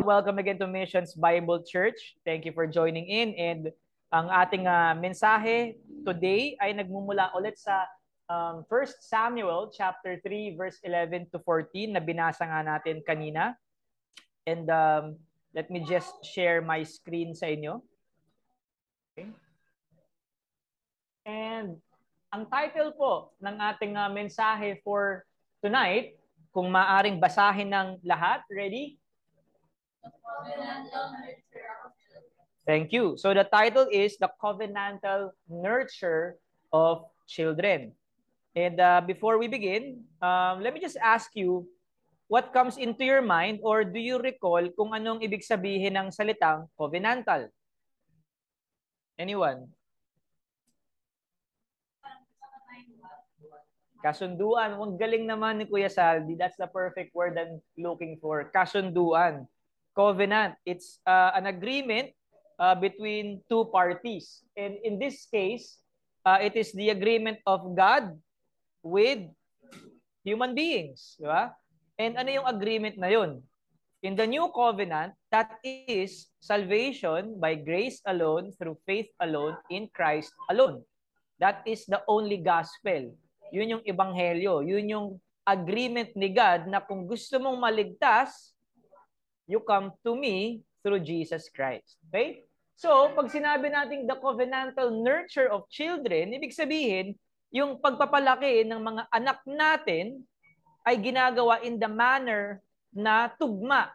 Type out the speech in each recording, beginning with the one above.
welcome again to Missions Bible Church. Thank you for joining in. And ang ating mensahe today ay nagmumula ulit sa 1 Samuel chapter 3 verse 11 to 14 na binasa nga natin kanina. And let me just share my screen sa inyo. Okay. And ang title po ng ating mensahe for tonight, kung maaring basahin ng lahat, ready? Thank you. So the title is The Covenantal Nurture of Children. And before we begin, let me just ask you, what comes into your mind or do you recall kung anong ibig sabihin ng salitang covenantal? Anyone? Kasunduan. Ang galing naman ni Kuya Saldi. That's the perfect word I'm looking for. Kasunduan. Covenant. It's an agreement between two parties. And in this case, it is the agreement of God with human beings. Di ba? And ano yung agreement na yun? In the new covenant, that is salvation by grace alone, through faith alone, in Christ alone. That is the only gospel. Yun yung ebanghelyo. Yun yung agreement ni God na kung gusto mong maligtas, you come to me through Jesus Christ. Okay? So, pag sinabi natin the covenantal nurture of children, ibig sabihin, yung pagpapalaki ng mga anak natin ay ginagawa in the manner na tugma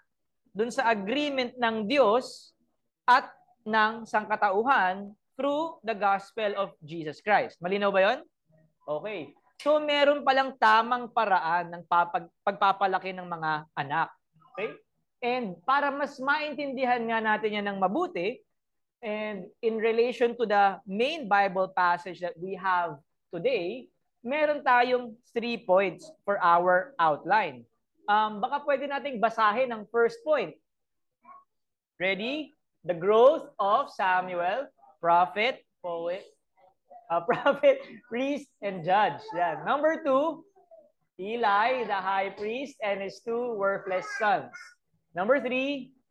dun sa agreement ng Diyos at ng sangkatauhan through the gospel of Jesus Christ. Malinaw ba yon? Okay. So, meron palang tamang paraan ng pagpapalaki ng mga anak. Okay? And para mas maintindihan nga natin yan ng mabuti, and in relation to the main Bible passage that we have today, meron tayong 3 points for our outline. Baka pwede nating basahin ang first point. Ready? The growth of Samuel, prophet, poet, prophet, priest, and judge. Yan. Number 2, Eli, the high priest, and his 2 worthless sons. Number 3,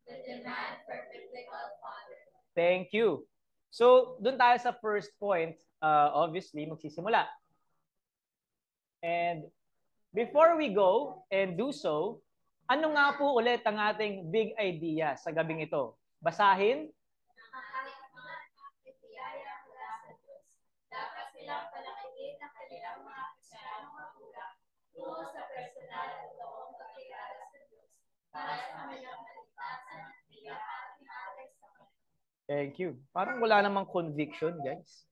the demand for biblical father. Thank you. So, dun tayo sa first point, obviously, magsisimula. And before we go and do so, ano nga po ulit ang ating big idea sa gabing ito? Basahin? Dapat silang palakihin ang kanilang mga Kristiyanong magulang tungo sa personal at totoong pagkilala sa Diyos para sa kanilang kaligtasan at bilang ating alay sa Kanya. Thank you. Parang wala namang conviction, guys.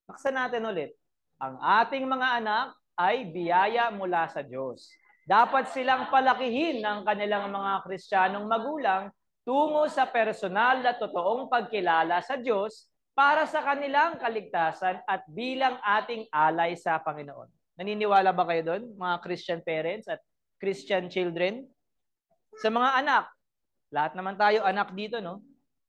Naksan natin ulit. Ang ating mga anak ay biyaya mula sa Diyos. Dapat silang palakihin ng kanilang mga Kristiyanong magulang tungo sa personal na totoong pagkilala sa Diyos para sa kanilang kaligtasan at bilang ating alay sa Panginoon. Naniniwala ba kayo doon, mga Christian parents at Christian children? Sa mga anak, lahat naman tayo anak dito, no?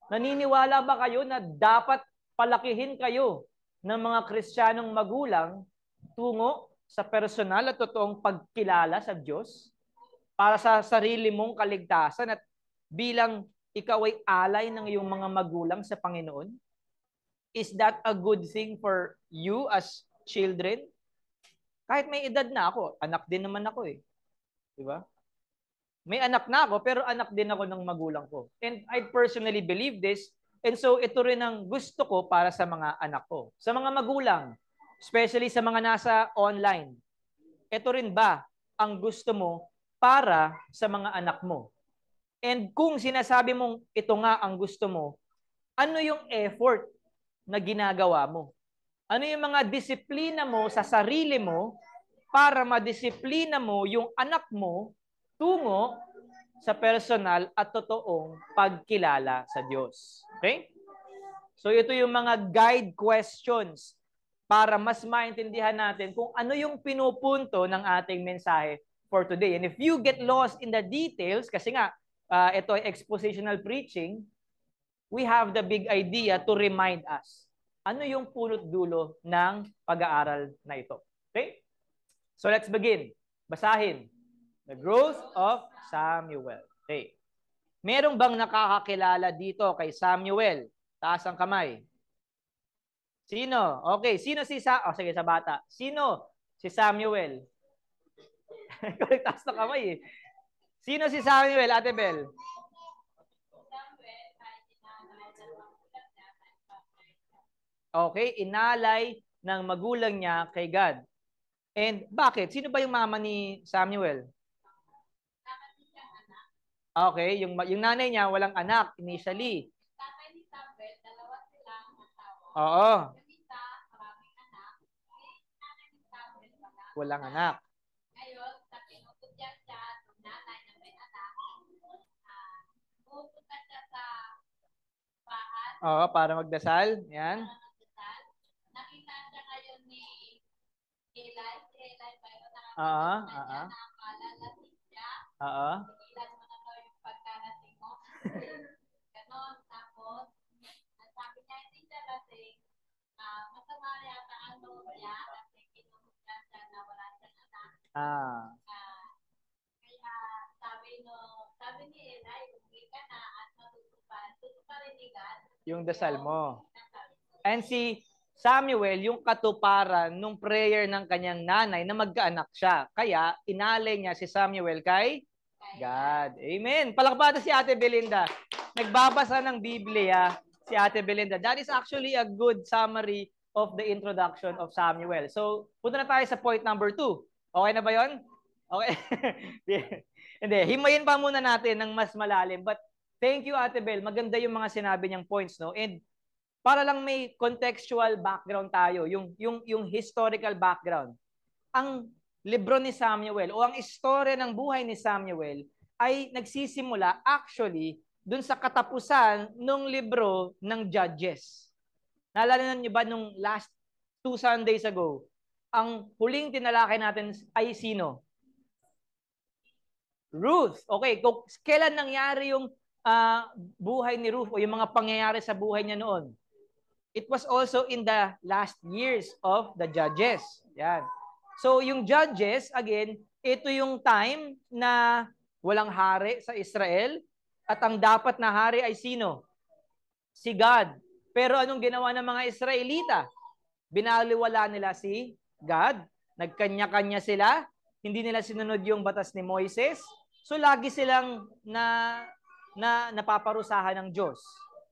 Naniniwala ba kayo na dapat palakihin kayo ng mga Kristiyanong magulang tungo sa personal at totoong pagkilala sa Diyos para sa sarili mong kaligtasan at bilang ikaw ay alay ng iyong mga magulang sa Panginoon? Is that a good thing for you as children? Kahit may edad na ako, anak din naman ako eh. Di ba? May anak na ako, pero anak din ako ng magulang ko. And I personally believe this. And so ito rin ang gusto ko para sa mga anak ko. Sa mga magulang, especially sa mga nasa online. Ito rin ba ang gusto mo para sa mga anak mo? And kung sinasabi mong ito nga ang gusto mo, ano yung effort na ginagawa mo? Ano yung mga disiplina mo sa sarili mo para madisiplina mo yung anak mo tungo sa personal at totoong pagkilala sa Diyos? Okay? So ito yung mga guide questions para mas maintindihan natin kung ano yung pinupunto ng ating mensahe for today. And if you get lost in the details, kasi nga, ito ay expositional preaching, we have the big idea to remind us. Ano yung punot dulo ng pag-aaral na ito? Okay? So let's begin. Basahin. The growth of Samuel. Okay. Merong bang nakakakilala dito kay Samuel? Taas ang kamay. Sino? Okay, sino si sige, sa bata. Sino si Samuel? Taas ng kamay eh. Sino si Samuel, Ate Bel? Okay, inalay ng magulang niya kay God. And bakit? Sino ba yung mama ni Samuel? Okay, yung nanay niya walang anak initially. Tatay ni Samuel, dalawa silang asawa. Oo. Yung isa, maraming anak. Nanay ni Samuel, Walang anak. Ngayon, sa pinuputyan siya, yung nanay na may anak, pupunta siya sa bahay. Oo, para magdasal. Yan. Nakita siya ngayon ni Eli. Si Eli ba yun? Oo. Nakakala lasing siya. Oo. Ilan mo na daw yung pagkarating mo. Ganon. Tapos, sabi niya, hindi siya lasing. Masama yata ang loob niya kasi kinumutyan siya na wala siyang anak. Kaya sabi ni Eli, umuwi ka na at tutuparin ni God yung dasal mo. And si Samuel, yung katuparan nung prayer ng kanyang nanay na magkaanak siya. Kaya, inalay niya si Samuel kay God. Amen. Palakpakan si Ate Belinda. Nagbabasa ng Biblia si Ate Belinda. That is actually a good summary of the introduction of Samuel. So, punta na tayo sa point number 2. Okay na ba yon? Okay. Hindi, himayin pa muna natin ng mas malalim. But thank you, Ate Bel. Maganda yung mga sinabi niyang points, no? And para lang may contextual background tayo, yung historical background. Ang libro ni Samuel o ang istorya ng buhay ni Samuel ay nagsisimula actually dun sa katapusan ng libro ng Judges. Naalala niyo ba nung last 2 Sundays ago, ang huling tinalakay natin ay sino? Ruth. Okay, kailan nangyari yung buhay ni Ruth o yung mga pangyayari sa buhay niya noon? It was also in the last years of the Judges. Yan. So yung Judges, again, ito yung time na walang hari sa Israel at ang dapat na hari ay sino? Si God. Pero anong ginawa ng mga Israelita? Binaliwala nila si God. Nagkanya-kanya sila. Hindi nila sinunod yung batas ni Moises. So lagi silang napaparusahan ng Diyos.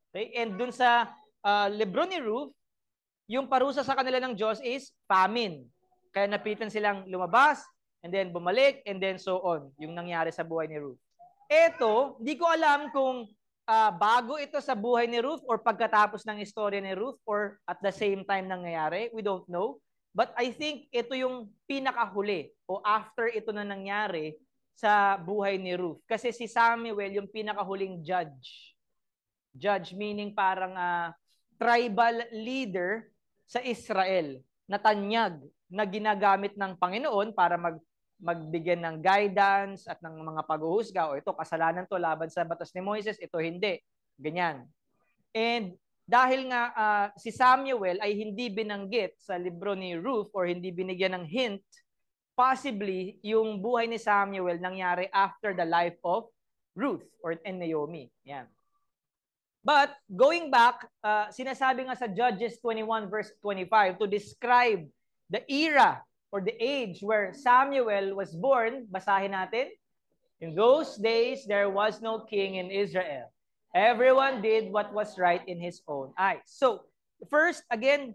Okay? And dun sa libro ni Ruth, yung parusa sa kanila ng Diyos is famine. Kaya napitan silang lumabas, and then bumalik, and then so on. Yung nangyari sa buhay ni Ruth. Ito, di ko alam kung bago ito sa buhay ni Ruth or pagkatapos ng istorya ni Ruth or at the same time nangyayari. We don't know. But I think ito yung pinakahuli o after ito na nangyari sa buhay ni Ruth. Kasi si Samuel yung pinakahuling judge. Judge meaning parang tribal leader sa Israel na tanyag na ginagamit ng Panginoon para magbigyan ng guidance at ng mga paghuhusga. O ito, kasalanan to laban sa batas ni Moises, ito hindi. Ganyan. And dahil nga si Samuel ay hindi binanggit sa libro ni Ruth or hindi binigyan ng hint, possibly yung buhay ni Samuel nangyari after the life of Ruth and Naomi. Yan. But going back, sinasabi nga sa Judges 21 verse 25 to describe the era or the age where Samuel was born, basahin natin. In those days, there was no king in Israel. Everyone did what was right in his own eyes. So, first, again,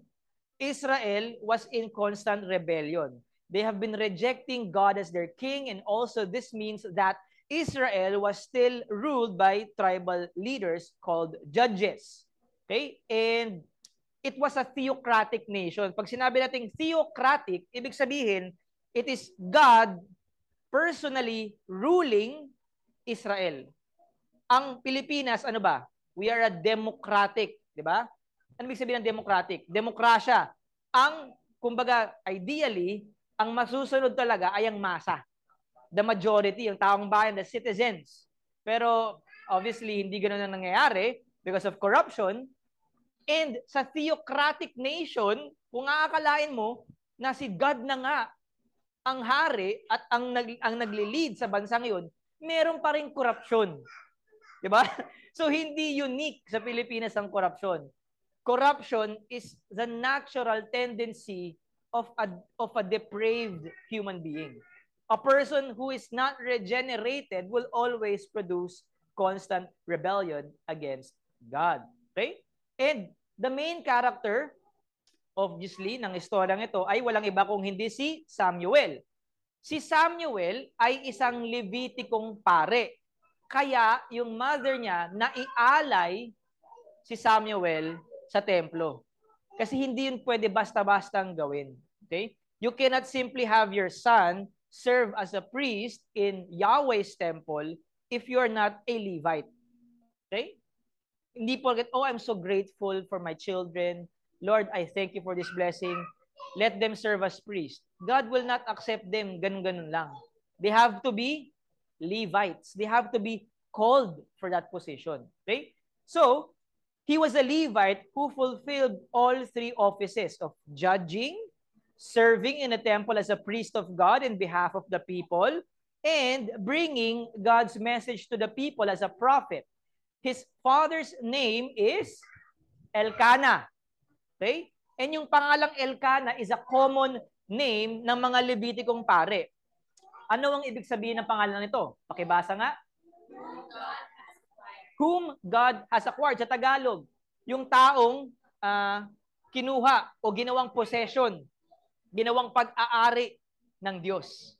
Israel was in constant rebellion. They have been rejecting God as their king, and also this means that Israel was still ruled by tribal leaders called judges. Okay? And it was a theocratic nation. Pag sinabi natin theocratic, ibig sabihin, it is God personally ruling Israel. Ang Pilipinas, ano ba? We are a democratic, di ba? Ano ibig sabihin ng democratic? Demokrasya. Ang, kumbaga, ideally, ang masusunod talaga ay ang masa. The majority, yung taong bayan, the citizens. Pero, obviously, hindi ganoon ang nangyayari because of corruption. And sa theocratic nation, kung aakalain mo na si God na nga ang hari at ang nagli-lead sa bansang yun, meron pa rin korupsyon. Di ba? So, hindi unique sa Pilipinas ang corruption. Corruption is the natural tendency of a depraved human being. A person who is not regenerated will always produce constant rebellion against God. Okay? And the main character, obviously, ng istoryang ito ay walang iba kung hindi si Samuel. Si Samuel ay isang Levitikong pare. Kaya yung mother niya naialay si Samuel sa templo. Kasi hindi yun pwede basta-bastang gawin. Okay? You cannot simply have your son serve as a priest in Yahweh's temple if you're not a Levite. Okay? Hindi porket, oh, I'm so grateful for my children. Lord, I thank you for this blessing. Let them serve as priests. God will not accept them ganun-ganun lang. They have to be Levites. They have to be called for that position. Okay? So, he was a Levite who fulfilled all three offices of judging, serving in the temple as a priest of God in behalf of the people, and bringing God's message to the people as a prophet. His father's name is Elkanah. Okay? And yung pangalang Elkanah is a common name ng mga Levitikong pare. Ano ang ibig sabihin ng pangalan nito? Pakibasa nga. Whom God has acquired. Sa Tagalog, yung taong kinuha o ginawang possession, ginawang pag-aari ng Diyos.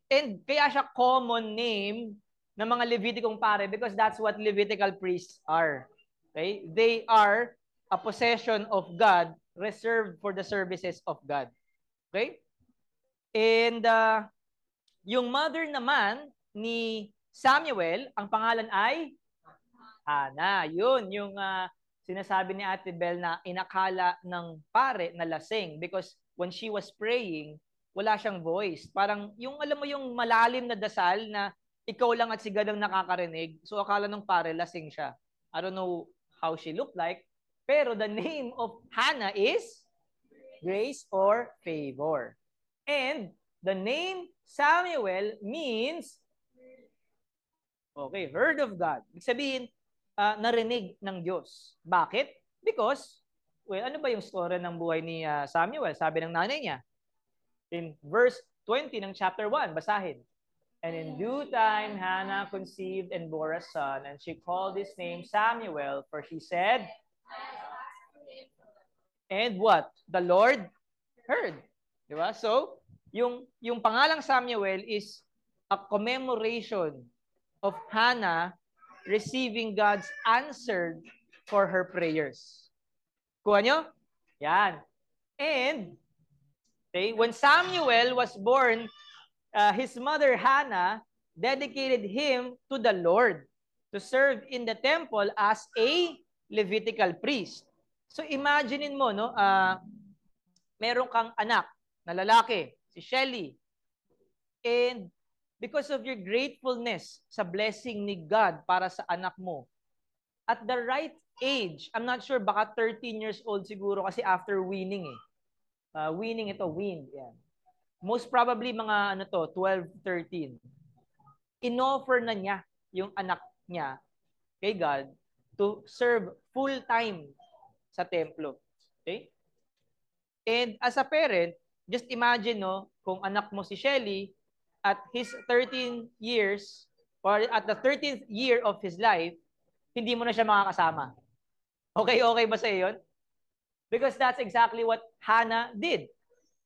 And kaya siya common name ng mga Levitikong pare because that's what Levitical priests are. Okay? They are a possession of God reserved for the services of God. Okay? And yung mother naman ni Samuel, ang pangalan ay Hana. Yun, yung sinasabi ni Ate Bel na inakala ng pare na lasing because when she was praying, wala siyang voice. Parang yung alam mo yung malalim na dasal na ikaw lang at si God ang nakakarinig. So akala ng pare lasing siya. I don't know how she looked like. Pero the name of Hannah is grace or favor. And the name Samuel means heard of God. Ibig sabihin, narinig ng Diyos. Bakit? Because, ano ba yung story ng buhay ni Samuel? Sabi ng nanay niya. In verse 20 ng chapter 1, basahin. And in due time, Hannah conceived and bore a son, and she called his name Samuel, for she said, and what? The Lord heard. Di ba? So, yung pangalang Samuel is a commemoration of Hannah receiving God's answer for her prayers. Kuha nyo? Yan. And, okay, when Samuel was born, his mother Hannah dedicated him to the Lord to serve in the temple as a Levitical priest. So imaginein mo, no, meron kang anak na lalaki, si Shelly. And because of your gratefulness sa blessing ni God para sa anak mo, at the right age, I'm not sure, baka 13 years old siguro kasi after weaning eh. Weaning ito, weaned. Yan. Most probably mga 12, 13. Inoffer na niya yung anak niya kay God to serve full-time sa templo. Okay? And as a parent, just imagine, no, kung anak mo si Shelly, at his 13 years, or at the 13th year of his life, hindi mo na siya makakasama. Okay ba sa iyo yun? Because that's exactly what Hannah did.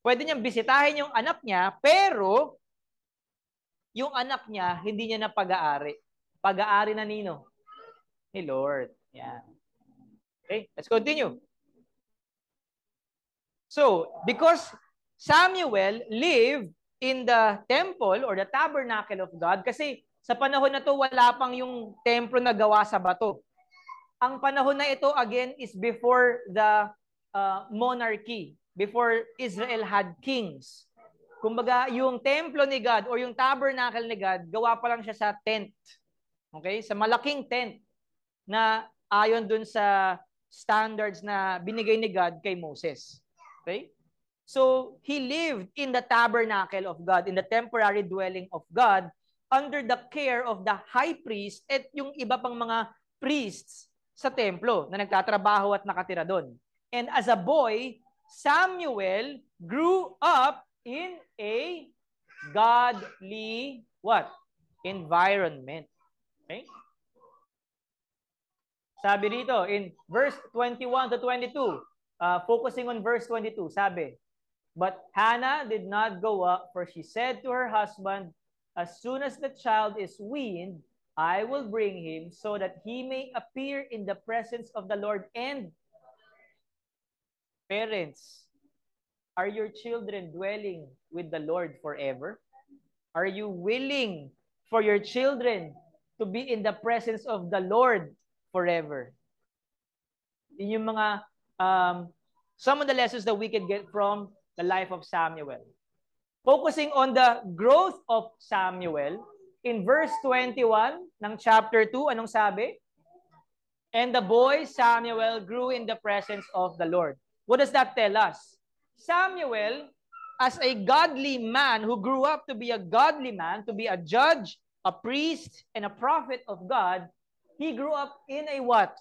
Pwede niyang bisitahin yung anak niya, pero yung anak niya, hindi niya na pag-aari. Pag-aari na nino? Ni Lord. Yan. Okay, let's continue. So, because Samuel lived in the temple or the tabernacle of God, kasi sa panahon na to wala pang yung templo na gawa sa bato. Ang panahon na ito again is before the monarchy, before Israel had kings. Kumbaga, yung templo ni God or yung tabernacle ni God, gawa pa lang siya sa tent. Okay? Sa malaking tent na ayon dun sa standards na binigay ni God kay Moses. Okay? So, he lived in the tabernacle of God, in the temporary dwelling of God, under the care of the high priest at yung iba pang mga priests sa templo na nagtatrabaho at nakatira doon. And as a boy, Samuel grew up in a godly what? Environment. Okay? Sabi dito in verse 21 to 22, focusing on verse 22, sabi, but Hannah did not go up, for she said to her husband, as soon as the child is weaned, I will bring him so that he may appear in the presence of the Lord. And parents, are your children dwelling with the Lord forever? Are you willing for your children to be in the presence of the Lord forever? Yun yung mga some of the lessons that we can get from the life of Samuel. Focusing on the growth of Samuel, in verse 21 ng chapter 2, anong sabi? And the boy Samuel grew in the presence of the Lord. What does that tell us? Samuel, as a godly man who grew up to be a godly man, to be a judge, a priest, and a prophet of God, he grew up in a what?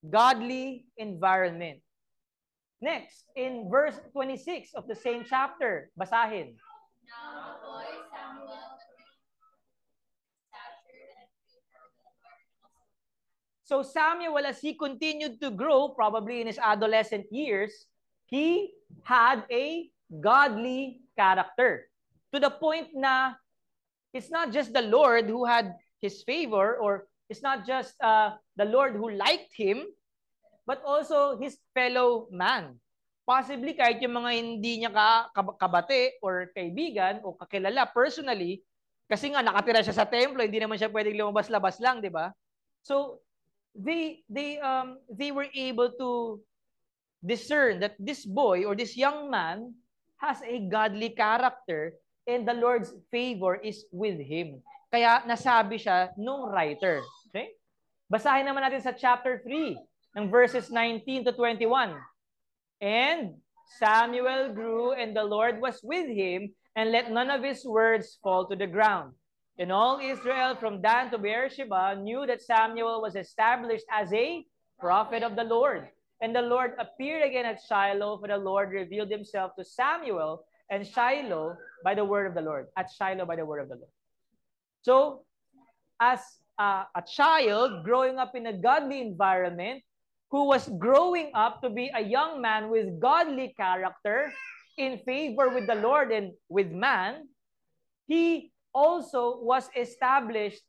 Godly environment. Next, in verse 26 of the same chapter, basahin. Now the boy Samuel So Samuel, as he continued to grow, probably in his adolescent years, he had a godly character. To the point na it's not just the Lord who had his favor, or it's not just the Lord who liked him, but also his fellow man. Possibly kahit yung mga hindi niya kabate or kaibigan o kakilala personally, kasi nga nakatira siya sa templo, hindi naman siya pwedeng lumabas-labas lang, di ba? So they were able to discern that this boy or this young man has a godly character and the Lord's favor is with him. Kaya nasabi siya nung writer. Okay? Basahin naman natin sa chapter 3 ng verses 19 to 21. And Samuel grew and the Lord was with him and let none of his words fall to the ground. And all Israel from Dan to Beersheba knew that Samuel was established as a prophet of the Lord. And the Lord appeared again at Shiloh, for the Lord revealed himself to Samuel and Shiloh by the word of the Lord. At Shiloh by the word of the Lord. So, as a child growing up in a godly environment, who was growing up to be a young man with godly character, in favor with the Lord and with man, he also was established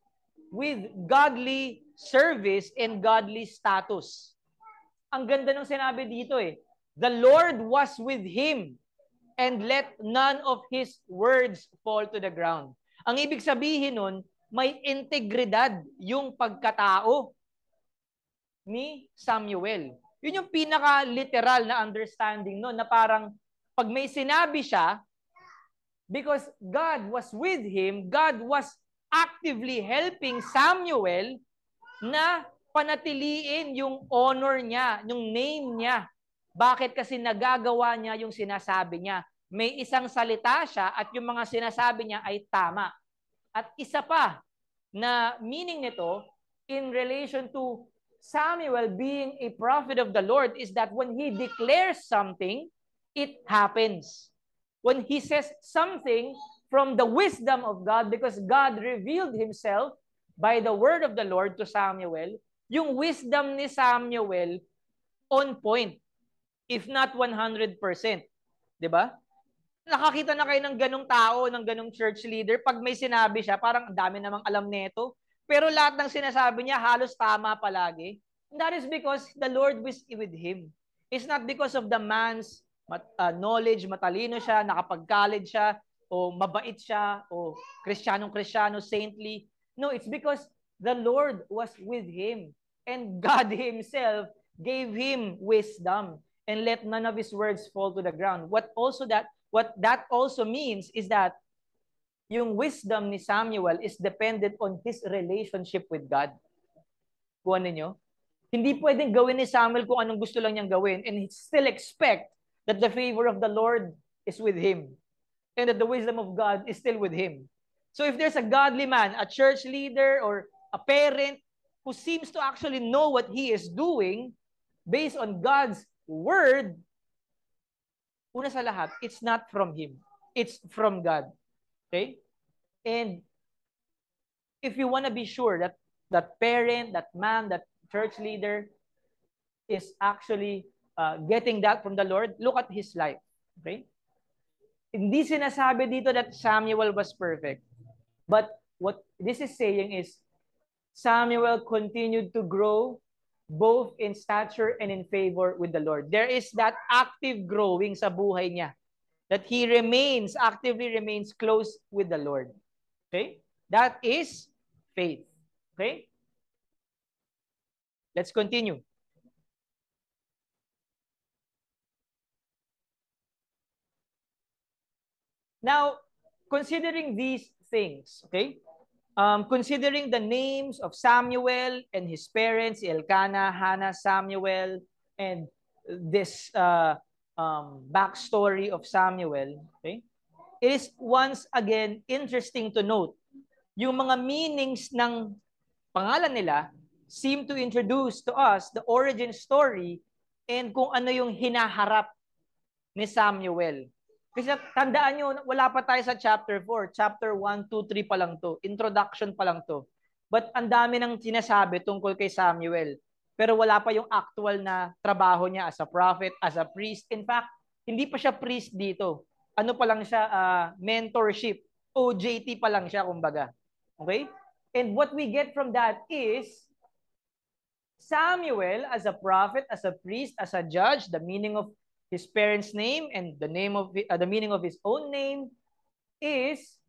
with godly service and godly status. Ang ganda ng sinabi dito eh. The Lord was with him and let none of his words fall to the ground. Ang ibig sabihin nun, may integridad yung pagkatao ni Samuel. Yun yung pinaka-literal na understanding nun, na parang pag may sinabi siya, because God was with him, God was actively helping Samuel na panatiliin yung honor niya, yung name niya. Bakit? Kasi nagagawa niya yung sinasabi niya. May isang salita siya at yung mga sinasabi niya ay tama. At isa pa na meaning nito in relation to Samuel being a prophet of the Lord is that when he declares something, it happens. When he says something from the wisdom of God, because God revealed himself by the word of the Lord to Samuel, yung wisdom ni Samuel on point, if not 100%. Diba? Nakakita na kayo ng ganong tao, ng ganong church leader, pag may sinabi siya, parang dami namang alam neto, pero lahat ng sinasabi niya halos tama palagi. And that is because the Lord was with him. It's not because of the man's knowledge, matalino siya, nakapag-college siya, o mabait siya, o Kristyanong-Kristyano, saintly. No, it's because the Lord was with him. And God himself gave him wisdom and let none of his words fall to the ground. What that also means is that yung wisdom ni Samuel is dependent on his relationship with God. Kuha ninyo? Hindi pwedeng gawin ni Samuel kung anong gusto lang niyang gawin and still expect that the favor of the Lord is with him and that the wisdom of God is still with him. So if there's a godly man, a church leader, or a parent who seems to actually know what he is doing based on God's word, una sa lahat, it's not from him. It's from God. Okay? And if you want to be sure that that parent, that man, that church leader is actually getting that from the Lord, look at his life. Okay? Hindi sinasabi dito that Samuel was perfect. But what this is saying is Samuel continued to grow both in stature and in favor with the Lord. There is that active growing sa buhay niya. That he actively remains close with the Lord. Okay? That is faith. Okay? Let's continue. Now, considering these things, okay? Considering the names of Samuel and his parents, Elkanah, Hannah, Samuel, and this backstory of Samuel, okay? It is once again interesting to note yung mga meanings ng pangalan nila seem to introduce to us the origin story and kung ano yung hinaharap ni Samuel. Kasi tandaan nyo, wala pa tayo sa chapter 4. Chapter 1, 2, 3 pa lang to. Introduction pa lang to. But ang dami nang sinasabi tungkol kay Samuel. Pero wala pa yung actual na trabaho niya as a prophet, as a priest. In fact, hindi pa siya priest dito. Ano pa lang siya, mentorship. OJT pa lang siya, kumbaga. Okay? And what we get from that is Samuel as a prophet, as a priest, as a judge, the meaning of his parents' name and the meaning of his own name is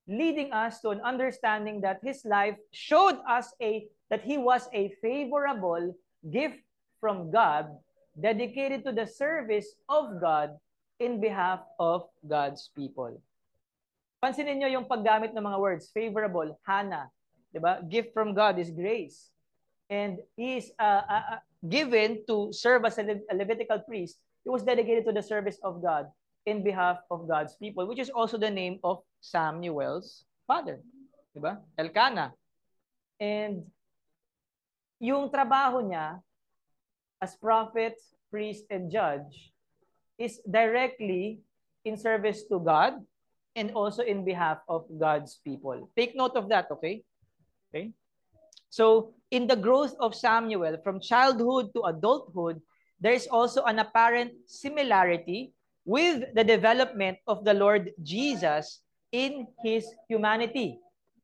leading us to an understanding that his life showed us that he was a favorable gift from God, dedicated to the service of God in behalf of God's people. Pansinin niyo yung paggamit ng mga words, favorable, Hannah, 'di ba? Gift from God is grace. And he is given to serve as a Levitical priest. He was dedicated to the service of God in behalf of God's people, which is also the name of Samuel's father. Diba? Elkanah. And yung trabaho niya as prophet, priest, and judge is directly in service to God and also in behalf of God's people. Take note of that, okay? Okay? So, in the growth of Samuel from childhood to adulthood, there is also an apparent similarity with the development of the Lord Jesus in his humanity.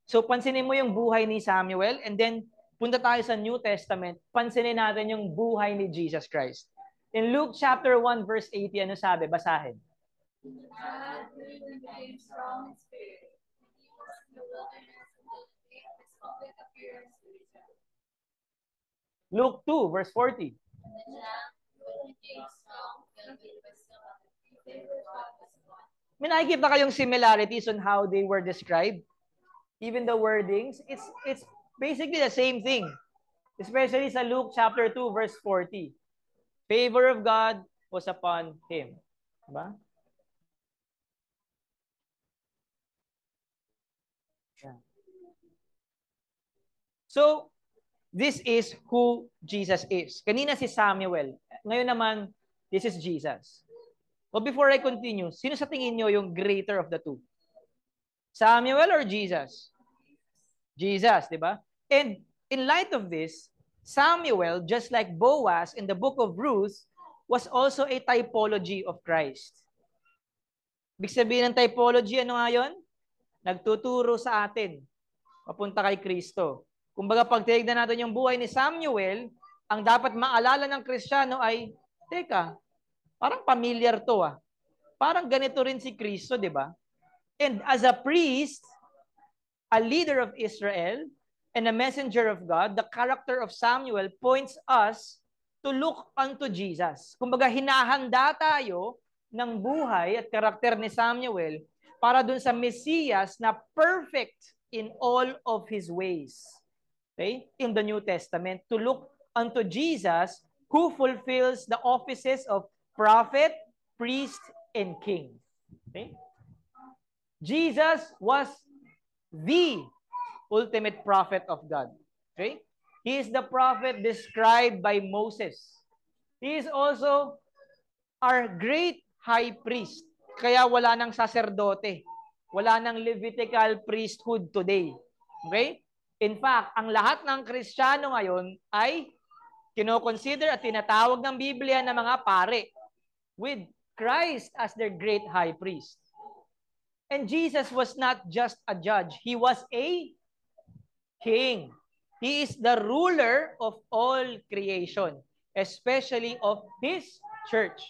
So, pansinin mo yung buhay ni Samuel and then punta tayo sa New Testament, pansinin natin yung buhay ni Jesus Christ. In Luke chapter 1 verse 80, ano sabi? Basahin. God became strong in spirit. He was in the wilderness until the day of his public appearance to Israel. Luke 2 verse 40. And the child became strong, filled with wisdom, and the favor of God was upon him. May nakikita kayong similarities on how they were described? Even the wordings, it's basically the same thing. Especially sa Luke chapter 2 verse 40. Favor of God was upon him. Diba? So, this is who Jesus is. Kanina si Samuel. Ngayon naman, this is Jesus. But before I continue, sino sa tingin nyo yung greater of the two? Samuel or Jesus? Jesus, di ba? And in light of this, Samuel, just like Boaz in the book of Ruth, was also a typology of Christ. Ibig sabihin ng typology, ano nga yun? Nagtuturo sa atin, papunta kay Kristo. Kumbaga, pag tinignan natin yung buhay ni Samuel, ang dapat maalala ng Kristiyano ay, teka, parang familiar to ah. Parang ganito rin si Kristo, di ba? And as a priest, a leader of Israel, and a messenger of God, the character of Samuel points us to look unto Jesus. Kumbaga, hinahanda tayo ng buhay at karakter ni Samuel para dun sa Mesiyas na perfect in all of his ways. Okay? In the New Testament, to look unto Jesus who fulfills the offices of prophet, priest, and king. Okay? Jesus was the ultimate prophet of God. Okay? He is the prophet described by Moses. He is also our great high priest. Kaya wala nang saserdote. Wala nang Levitical priesthood today. Okay? In fact, ang lahat ng Kristiyano ngayon ay kino-consider at tinatawag ng Biblia na mga pare with Christ as their great high priest. And Jesus was not just a judge. He was a king. He is the ruler of all creation, especially of His church.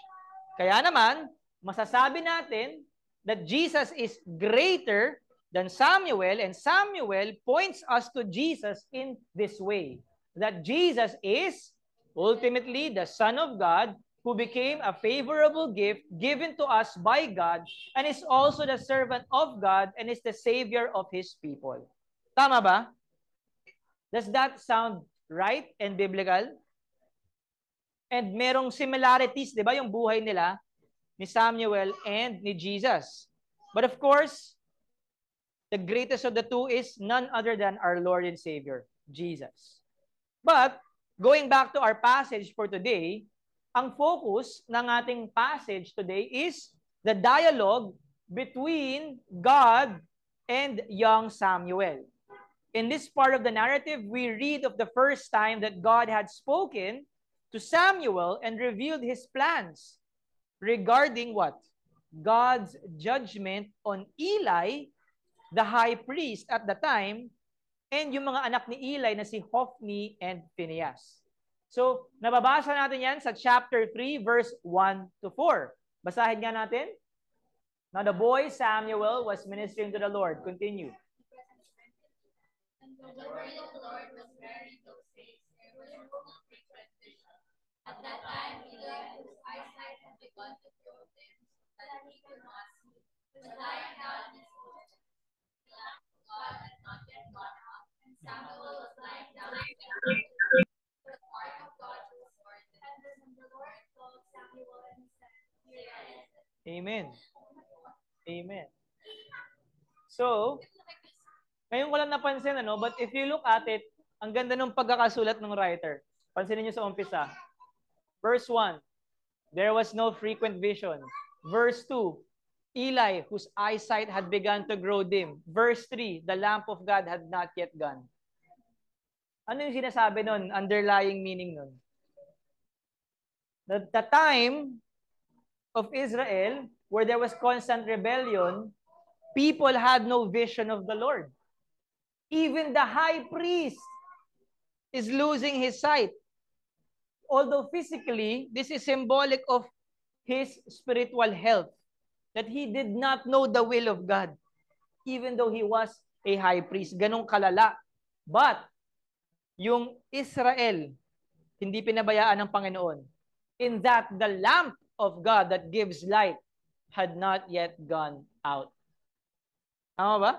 Kaya naman, masasabi natin that Jesus is greater than Samuel, and Samuel points us to Jesus in this way, that Jesus is ultimately the Son of God who became a favorable gift given to us by God and is also the servant of God and is the Savior of His people. Tama ba? Does that sound right and biblical? And merong similarities, di ba, yung buhay nila ni Samuel and ni Jesus. But of course, the greatest of the two is none other than our Lord and Savior, Jesus. But, going back to our passage for today, ang focus ng ating passage today is the dialogue between God and young Samuel. In this part of the narrative, we read of the first time that God had spoken to Samuel and revealed His plans regarding what? God's judgment on Eli, the high priest at the time, and yung mga anak ni Eli na si Hophni and Phinehas. So, nababasa natin yan sa chapter 3, verse 1 to 4. Basahin nga natin. Now the boy Samuel was ministering to the Lord. Continue. And the word of the Lord was very those days. There was no frequent vision. At that time, Eli, whose eyesight had begun to grow dim, so that he could not see, was lying down in his bed. The lamp of God had not yet gone out, and Samuel was lying down in his bed. For the ark of God was sword. And the Lord called Samuel and he said, Here I am. Amen. Amen. So, ngayon ko lang napansin, but if you look at it, ang ganda ng pagkakasulat ng writer. Pansinin niyo sa umpisa. Verse 1, there was no frequent vision. Verse 2, Eli, whose eyesight had begun to grow dim. Verse 3, the lamp of God had not yet gone. Ano yung sinasabi nun? Underlying meaning nun? The time of Israel, where there was constant rebellion, people had no vision of the Lord. Even the high priest is losing his sight. Although physically, this is symbolic of his spiritual health, that he did not know the will of God, even though he was a high priest. Ganong kalala. But, yung Israel, hindi pinabayaan ng Panginoon, in that the lamp of God that gives light had not yet gone out. Tama ba?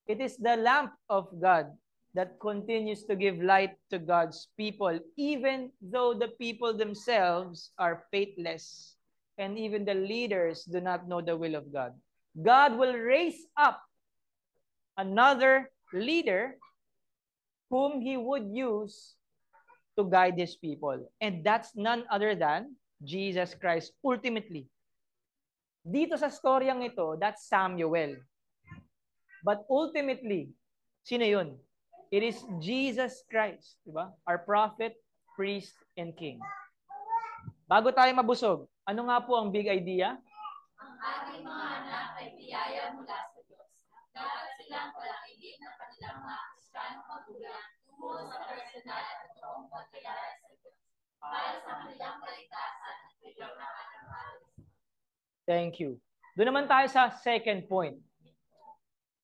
It is the lamp of God that continues to give light to God's people, even though the people themselves are faithless, and even the leaders do not know the will of God. God will raise up another leader whom He would use to guide His people. And that's none other than Jesus Christ, ultimately. Dito sa storyang ito, that's Samuel. But ultimately, sino yun? It is Jesus Christ, di ba? Our prophet, priest, and king. Bago tayo mabusog, ano nga po ang big idea? Ang ating mga anak ay biyaya mula sa Diyos. Dapat silang palakigin ng kanilang mga Kristiyanong magulang tungo sa personal at totoong pagkilala sa Diyos para sa kanilang kaligtasan at biglang na araw-araw. Thank you. Doon naman tayo sa second point.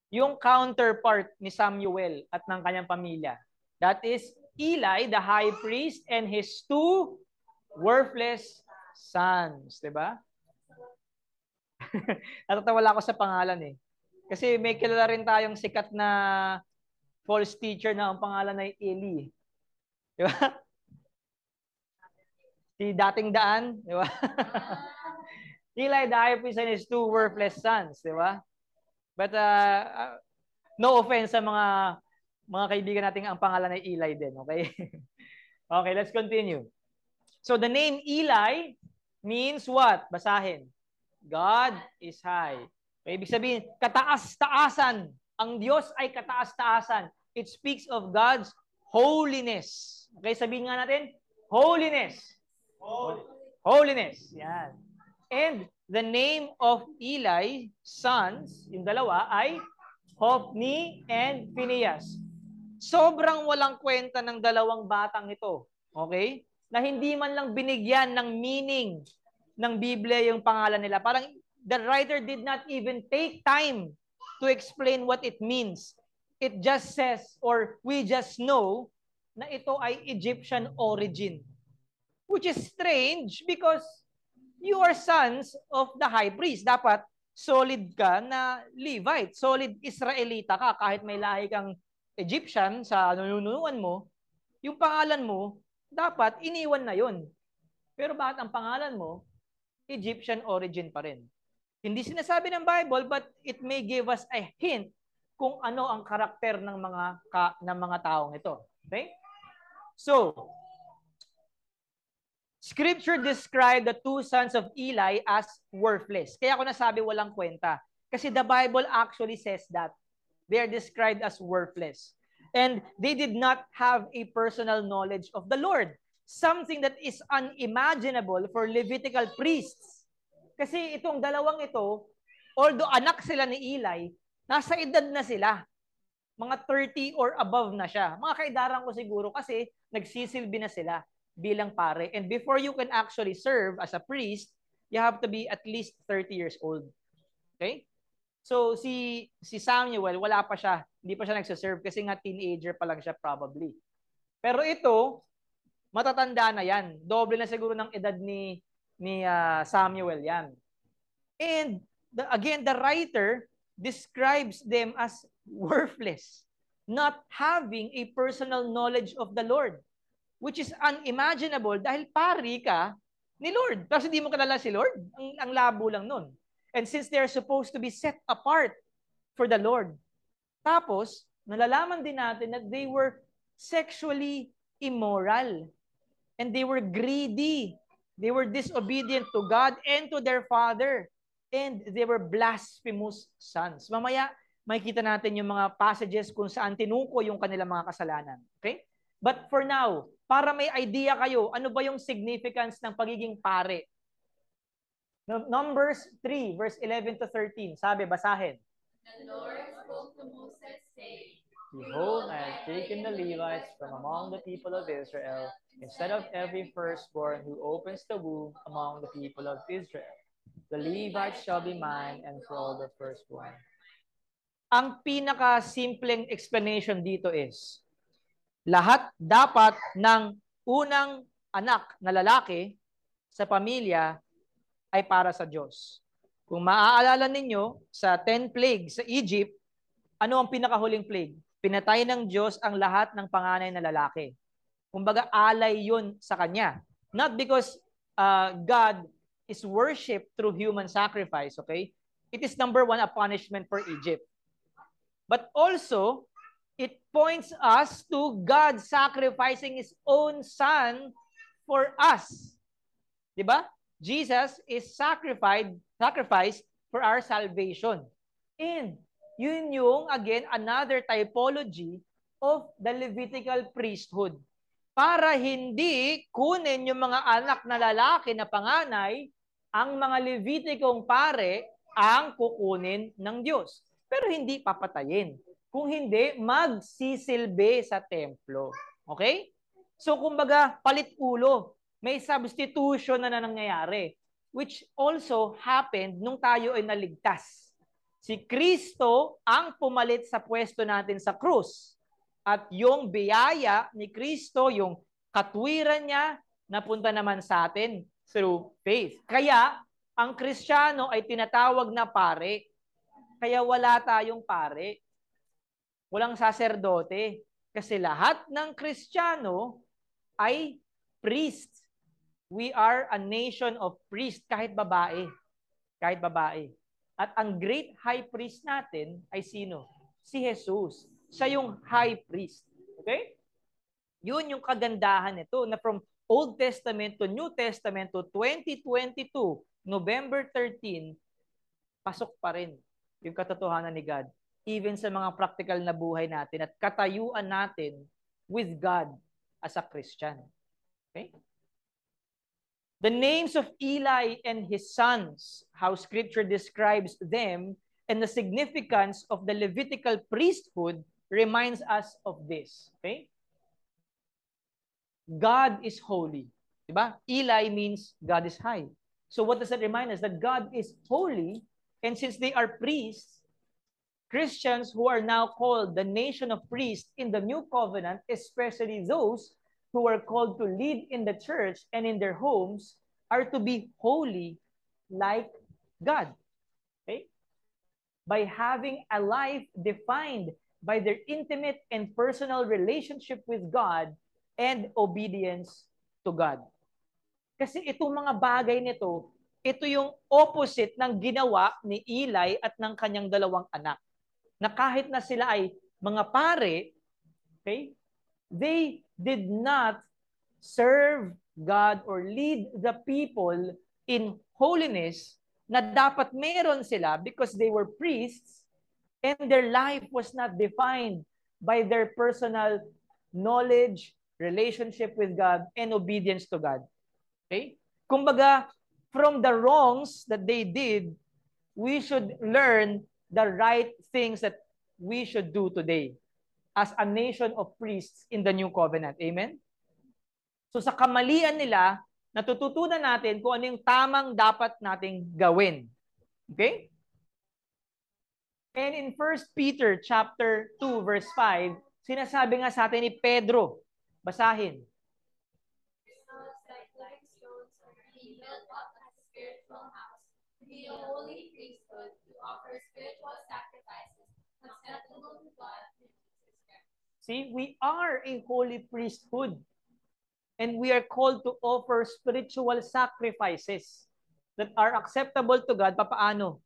Yung counterpart ni Samuel at ng kanyang pamilya. That is Eli, the high priest, and his two worthless sons. Diba? Natatawala ako sa pangalan eh. Kasi may kilala rin tayong sikat na false teacher na ang pangalan ay Eli. Diba? Si Dating Daan. Diba? Eli, the high priest, and his two worthless sons. Diba? But no offense sa mga kaibigan nating ang pangalan ay Eli din, okay? Okay, let's continue. So the name Eli means what? Basahin. God is high. Okay, ibig sabihin, kataas-taasan. Ang Diyos ay kataas-taasan. It speaks of God's holiness. Okay, sabihin nga natin, holiness. Holiness. Yan. And the name of Eli, sons, yung dalawa, ay Hophni and Phinehas. Sobrang walang kwenta ng dalawang batang ito. Okay? Na hindi man lang binigyan ng meaning ng Biblia yung pangalan nila. Parang the writer did not even take time to explain what it means. It just says, or we just know, na ito ay Egyptian origin. Which is strange because you are sons of the high priest. Dapat solid ka na Levite. Solid Israelita ka. Kahit may lahi kang Egyptian sa nanunuan mo, yung pangalan mo, dapat iniwan na yun. Pero bakit ang pangalan mo, Egyptian origin pa rin? Hindi sinasabi ng Bible, but it may give us a hint kung ano ang karakter ng mga taong ito. Okay? So, Scripture described the two sons of Eli as worthless. Kaya ako nasabi walang kwenta. Kasi the Bible actually says that. They are described as worthless. And they did not have a personal knowledge of the Lord. Something that is unimaginable for Levitical priests. Kasi itong dalawang ito, although anak sila ni Eli, nasa edad na sila. Mga 30 or above na siya. Mga kaidaran ko siguro kasi nagsisilbi na sila bilang pare. And before you can actually serve as a priest, you have to be at least 30 years old. Okay? So si Samuel, wala pa siya. Hindi pa siya nagsaserve kasi nga teenager pa lang siya probably. Pero ito, matatanda na yan. Doble na siguro ng edad ni Samuel yan. And again, the writer describes them as worthless, not having a personal knowledge of the Lord, which is unimaginable dahil pari ka ni Lord. Tapos hindi mo kilala si Lord. Ang labo lang nun. And since they're supposed to be set apart for the Lord. Tapos, nalalaman din natin that they were sexually immoral. And they were greedy. They were disobedient to God and to their father. And they were blasphemous sons. Mamaya, makikita natin yung mga passages kung saan tinuko yung kanilang mga kasalanan. Okay? But for now, para may idea kayo, ano ba yung significance ng pagiging pare? Numbers 3, verse 11 to 13. Sabi, basahin. The Lord spoke to Moses, saying, Behold, I have taken the Levites from among the people of Israel, instead of every firstborn who opens the womb among the people of Israel. The Levites shall be mine, and for all the firstborn. Ang pinaka-simpleng explanation dito is, lahat dapat ng unang anak na lalaki sa pamilya ay para sa Diyos. Kung maaalala ninyo, sa 10 plagues sa Egypt, ano ang pinakahuling plague? Pinatay ng Diyos ang lahat ng panganay na lalaki. Kumbaga, alay yun sa Kanya. Not because God is worshipped through human sacrifice, okay? It is number one, a punishment for Egypt. But also, it points us to God sacrificing His own Son for us. Diba? Jesus is sacrificed for our salvation. And yun yung, again, another typology of the Levitical priesthood. Para hindi kunin yung mga anak na lalaki na panganay, ang mga Levitikong pare ang kukunin ng Diyos. Pero hindi papatayin. Kung hindi, magsisilbi sa templo. Okay? So, kumbaga, palit ulo. May substitution na nangyayari, which also happened nung tayo ay naligtas. Si Kristo ang pumalit sa pwesto natin sa krus. At yung biyaya ni Kristo, yung katwiran niya, napunta naman sa atin through faith. Kaya, ang Kristiyano ay tinatawag na pare. Kaya wala tayong pare. Walang saserdote. Kasi lahat ng Kristiyano ay priest. We are a nation of priests, kahit babae. Kahit babae. At ang great high priest natin ay sino? Si Jesus. Siya yung high priest. Okay? Yun yung kagandahan nito na from Old Testament to New Testament to 2022, November 13, pasok pa rin yung katotohanan ni God. Even sa mga practical na buhay natin at katayuan natin with God as a Christian. Okay? The names of Eli and his sons, how Scripture describes them, and the significance of the Levitical priesthood reminds us of this. Okay? God is holy. Diba? Eli means God is high. So what does that remind us? That God is holy, and since they are priests, Christians who are now called the nation of priests in the new covenant, especially those who are called to lead in the church and in their homes, are to be holy like God. Okay? By having a life defined by their intimate and personal relationship with God and obedience to God. Kasi itong mga bagay nito, ito yung opposite ng ginawa ni Eli at ng kanyang dalawang anak. Na kahit na sila ay mga pare, okay, they did not serve God or lead the people in holiness na dapat meron sila because they were priests and their life was not defined by their personal knowledge, relationship with God, and obedience to God. Okay? Kumbaga, from the wrongs that they did, we should learn the right things that we should do today as a nation of priests in the new covenant. Amen? So sa kamalian nila, natututunan natin kung ano yung tamang dapat nating gawin. Okay? And in 1 Peter chapter 2 verse 5, sinasabi nga sa atin ni Pedro, basahin. Be a holy priesthood to offer spiritual sacrifices acceptable to God through Jesus Christ. See, we are a holy priesthood and we are called to offer spiritual sacrifices that are acceptable to God. Papaano?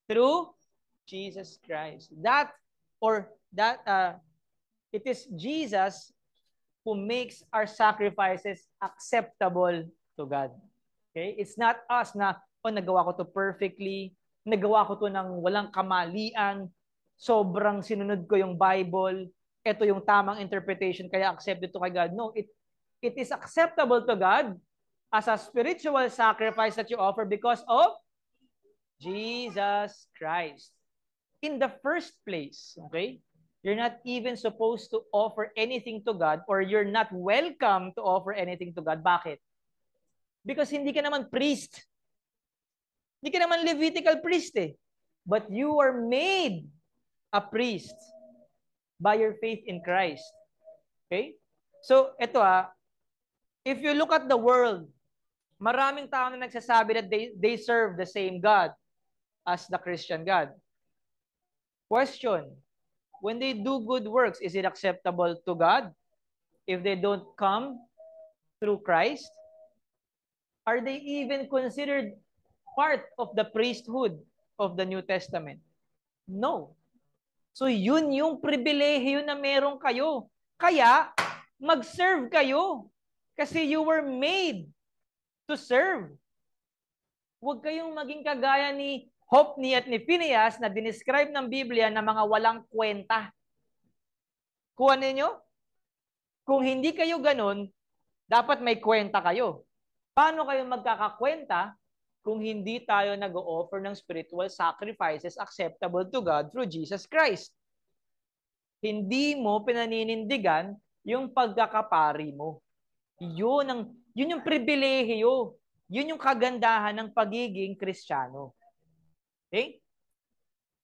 Through Jesus Christ. It is Jesus who makes our sacrifices acceptable to God. Okay? It's not us na, nagawa ko to perfectly, nagawa ko to ng walang kamalian, sobrang sinunod ko yung Bible, ito yung tamang interpretation, kaya accept ito kay God. No, it is acceptable to God as a spiritual sacrifice that you offer because of Jesus Christ. In the first place, okay? You're not even supposed to offer anything to God or you're not welcome to offer anything to God. Bakit? Because hindi ka naman priest. Hindi ka naman Levitical priest eh. But you are made a priest by your faith in Christ. Okay? So, ito if you look at the world, maraming tao na nagsasabi that they serve the same God as the Christian God. Question, when they do good works, is it acceptable to God if they don't come through Christ? Are they even considered part of the priesthood of the New Testament? No. So yun yung pribilehiyo na meron kayo. Kaya, mag-serve kayo. Kasi you were made to serve. Huwag kayong maging kagaya ni Hophni at ni Phinehas na dinescribe ng Biblia na mga walang kwenta. Kuha ninyo? Kung hindi kayo ganun, dapat may kwenta kayo. Paano kayo magkakakwenta kung hindi tayo nag-o-offer ng spiritual sacrifices acceptable to God through Jesus Christ? Hindi mo pinaninindigan yung pagkakapari mo. Yun yung pribilehiyo. Yun yung kagandahan ng pagiging Kristiyano. Okay?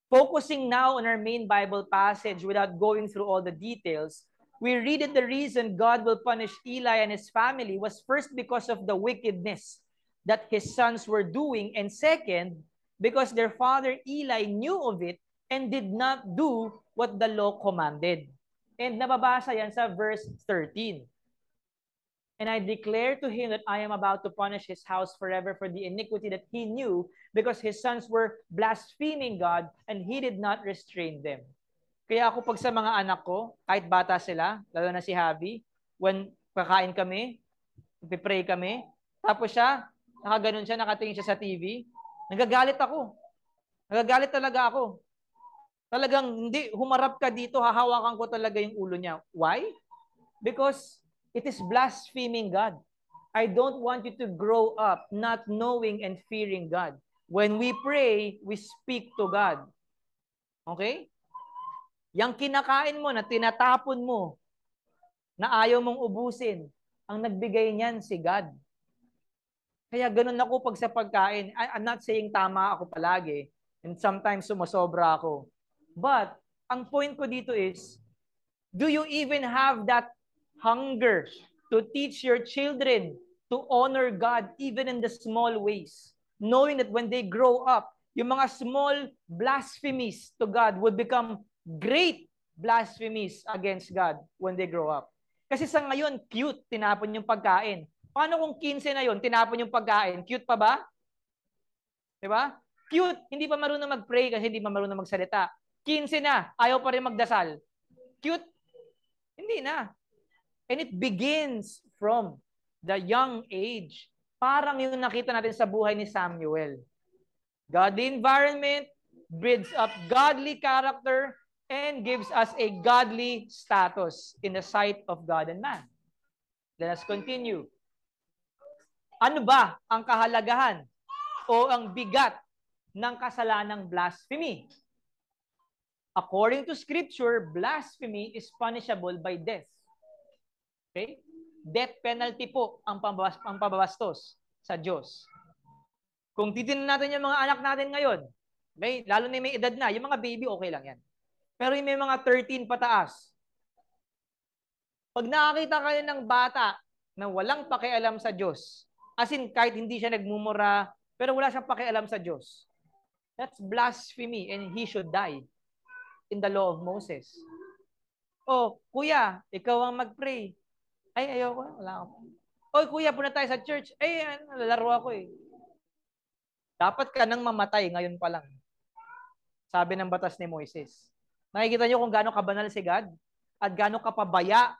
Focusing now on our main Bible passage without going through all the details, we read that the reason God will punish Eli and his family was first because of the wickedness that his sons were doing, and second, because their father Eli knew of it and did not do what the law commanded. And nababasa yan sa verse 13. And I declare to him that I am about to punish his house forever for the iniquity that he knew, because his sons were blaspheming God and he did not restrain them. Kaya ako pag sa mga anak ko, kahit bata sila, lalo na si Javi, when kakain kami, pray kami, tapos siya, nakaganon siya, nakatingin siya sa TV, nagagalit ako. Nagagalit talaga ako. Talagang hindi, humarap ka dito, hahawakan ko talaga yung ulo niya. Why? Because it is blaspheming God. I don't want you to grow up not knowing and fearing God. When we pray, we speak to God. Okay? Yang kinakain mo na tinatapon mo, na ayaw mong ubusin, ang nagbigay niyan si God. Kaya ganun ako pag sa pagkain. I'm not saying tama ako palagi, and sometimes sumasobra ako. But, ang point ko dito is, do you even have that hunger to teach your children to honor God even in the small ways, knowing that when they grow up, yung mga small blasphemies to God would become great blasphemies against God when they grow up. Kasi sa ngayon, cute, tinapon yung pagkain. Paano kung 15 na yun, tinapon yung pagkain? Cute pa ba? Diba? Cute, hindi pa marunong mag-pray kasi hindi pa marunong magsalita. 15 na, ayaw pa rin magdasal. Cute, hindi na. And it begins from the young age. Parang yung nakita natin sa buhay ni Samuel. Godly environment breeds up godly character and gives us a godly status in the sight of God and man. Let us continue. Ano ba ang kahalagahan o ang bigat ng kasalanang blasphemy? According to Scripture, blasphemy is punishable by death. Okay? Death penalty po ang pambabastos sa Diyos. Kung titingnan natin yung mga anak natin ngayon, okay, lalo na may edad na, yung mga baby, okay lang yan. Pero yung may mga 13 pataas, pag nakakita kayo ng bata na walang pakialam sa Diyos, as in kahit hindi siya nagmumura, pero wala siyang pakialam sa Diyos, that's blasphemy and he should die in the law of Moses. Oh, kuya, ikaw ang mag-pray. Ay, ayoko. Wala ako. Oy, kuya, punta tayo sa church. Ay, lalaro ako eh. Dapat ka nang mamatay ngayon pa lang. Sabi ng batas ni Moises. Nakikita niyo kung gaano kabanal si God? At gaano kapabaya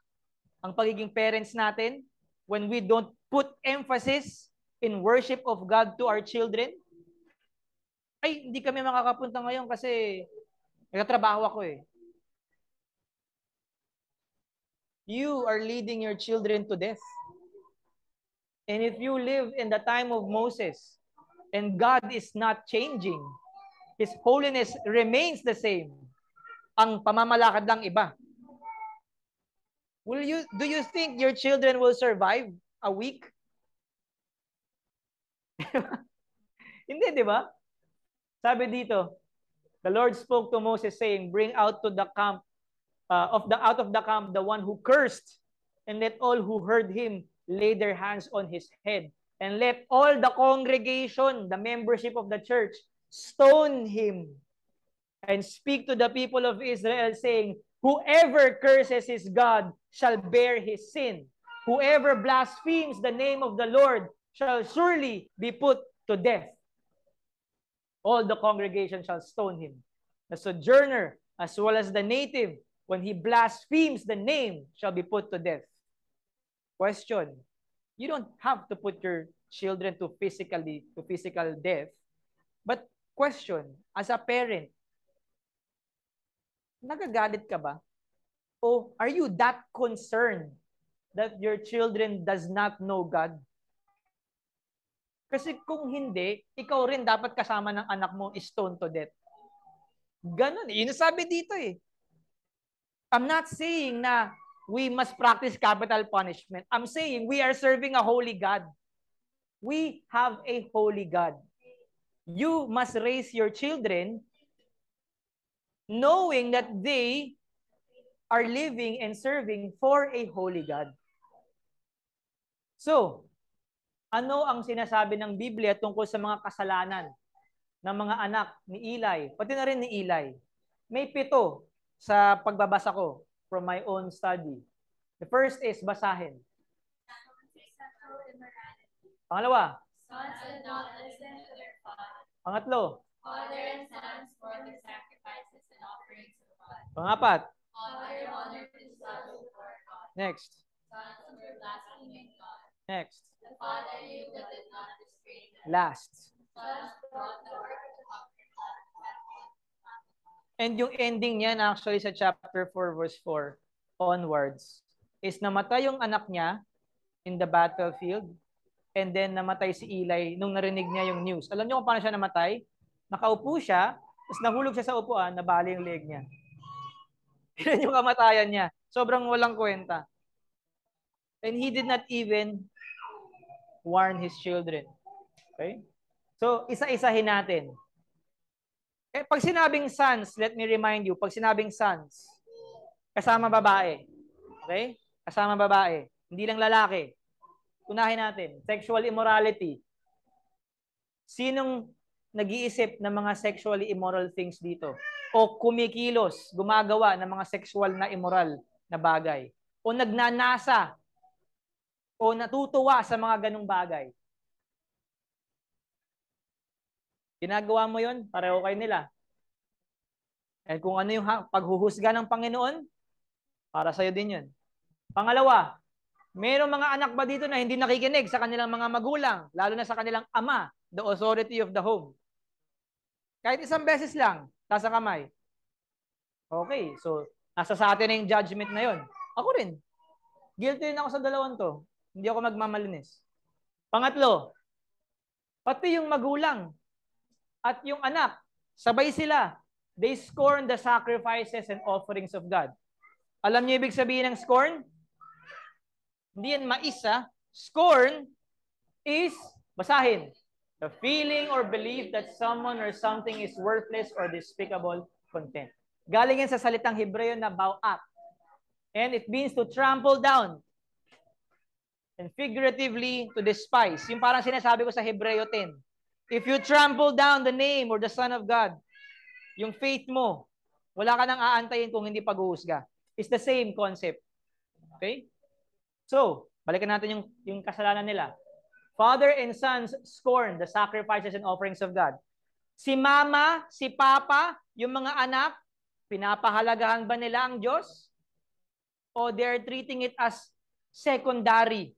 ang pagiging parents natin when we don't put emphasis in worship of God to our children? Ay, hindi kami makakapunta ngayon kasi nagtatrabaho ako eh. You are leading your children to death. And if you live in the time of Moses and God is not changing, His holiness remains the same, ang pamamalakad lang iba. Do you think your children will survive a week? Hindi, di ba? Sabi dito, the Lord spoke to Moses saying, bring out to the camp, out of the camp the one who cursed, and let all who heard him lay their hands on his head, and let all the congregation, the membership of the church, stone him, and speak to the people of Israel, saying, whoever curses his God shall bear his sin. Whoever blasphemes the name of the Lord shall surely be put to death. All the congregation shall stone him. The sojourner, as well as the native, when he blasphemes the name, shall be put to death. Question. You don't have to put your children to physical death. But question, as a parent, nagagalit ka ba? O are you that concerned that your children does not know God? Kasi kung hindi, ikaw rin dapat kasama ng anak mo stone to death. Ganon. Yun sabi dito eh. I'm not saying na we must practice capital punishment. I'm saying we are serving a holy God. We have a holy God. You must raise your children knowing that they are living and serving for a holy God. So, ano ang sinasabi ng Biblia tungkol sa mga kasalanan ng mga anak ni Eli, pati na rin ni Eli? May 7 sa pagbabasa ko from my own study. The first is basahin. no immorality. Pangalawa. Sons should not listen to their father. Pangatlo. Father and sons for their sacrifices and offerings of God. Pangapat. Honor to sons before God. Next. Sons were blaspheming God. Next. The father knew but did not restrain them. Last. Sons brought the word to comfort. And yung ending niyan actually sa chapter 4 verse 4 onwards is namatay yung anak niya in the battlefield and then namatay si Eli nung narinig niya yung news. Alam niyo kung paano siya namatay? Nakaupo siya, tapos nahulog siya sa upuan, nabali yung leg niya. Yan yung kamatayan niya. Sobrang walang kwenta. And he did not even warn his children. Okay? So, isa-isahin natin. Pag sinabing sons, let me remind you, pag sinabing sons, kasama babae. Okay? Kasama babae. Hindi lang lalaki. Unahin natin, sexual immorality. Sinong nag-iisip ng mga sexually immoral things dito? O kumikilos, gumagawa ng mga sexual na immoral na bagay? O nagnanasa? O natutuwa sa mga ganong bagay? Ginagawa mo yon, pareho kayo nila. And kung ano yung paghuhusga ng Panginoon, para sa'yo din yun. Pangalawa, mayroong mga anak ba dito na hindi nakikinig sa kanilang mga magulang, lalo na sa kanilang ama, the authority of the home? Kahit isang beses lang, tasa kamay. Okay, so nasa sa atin na yung judgment na yon. Ako rin. Guilty rin ako sa dalawang to. Hindi ako magmamalinis. Pangatlo, pati yung magulang at yung anak, sabay sila. They scorn the sacrifices and offerings of God. Alam niyo ibig sabihin ng scorn? Hindi yan mais, ha? Scorn is, basahin, the feeling or belief that someone or something is worthless or despicable contempt. Galing yan sa salitang Hebreo na ba'at. And it means to trample down. And figuratively, to despise. Yung parang sinasabi ko sa Hebreo 10. If you trample down the name or the Son of God, yung faith mo, wala ka nang aantayin kung hindi pag-uusga. It's the same concept. Okay? So, balikan natin yung kasalanan nila. Father and sons scorn the sacrifices and offerings of God. Si mama, si papa, yung mga anak, pinapahalagahan ba nila ang Diyos? O they're treating it as secondary?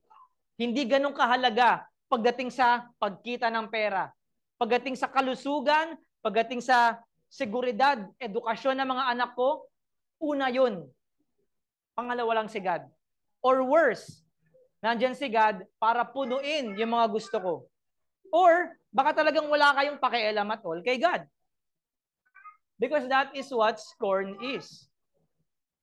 Hindi ganun kahalaga pagdating sa pagkita ng pera. Pagdating sa kalusugan, pagdating sa seguridad, edukasyon ng mga anak ko, una yun. Pangalawa lang si God. Or worse, nandyan si God para punuin yung mga gusto ko. Or, baka talagang wala kayong pakialam at all kay God. Because that is what scorn is.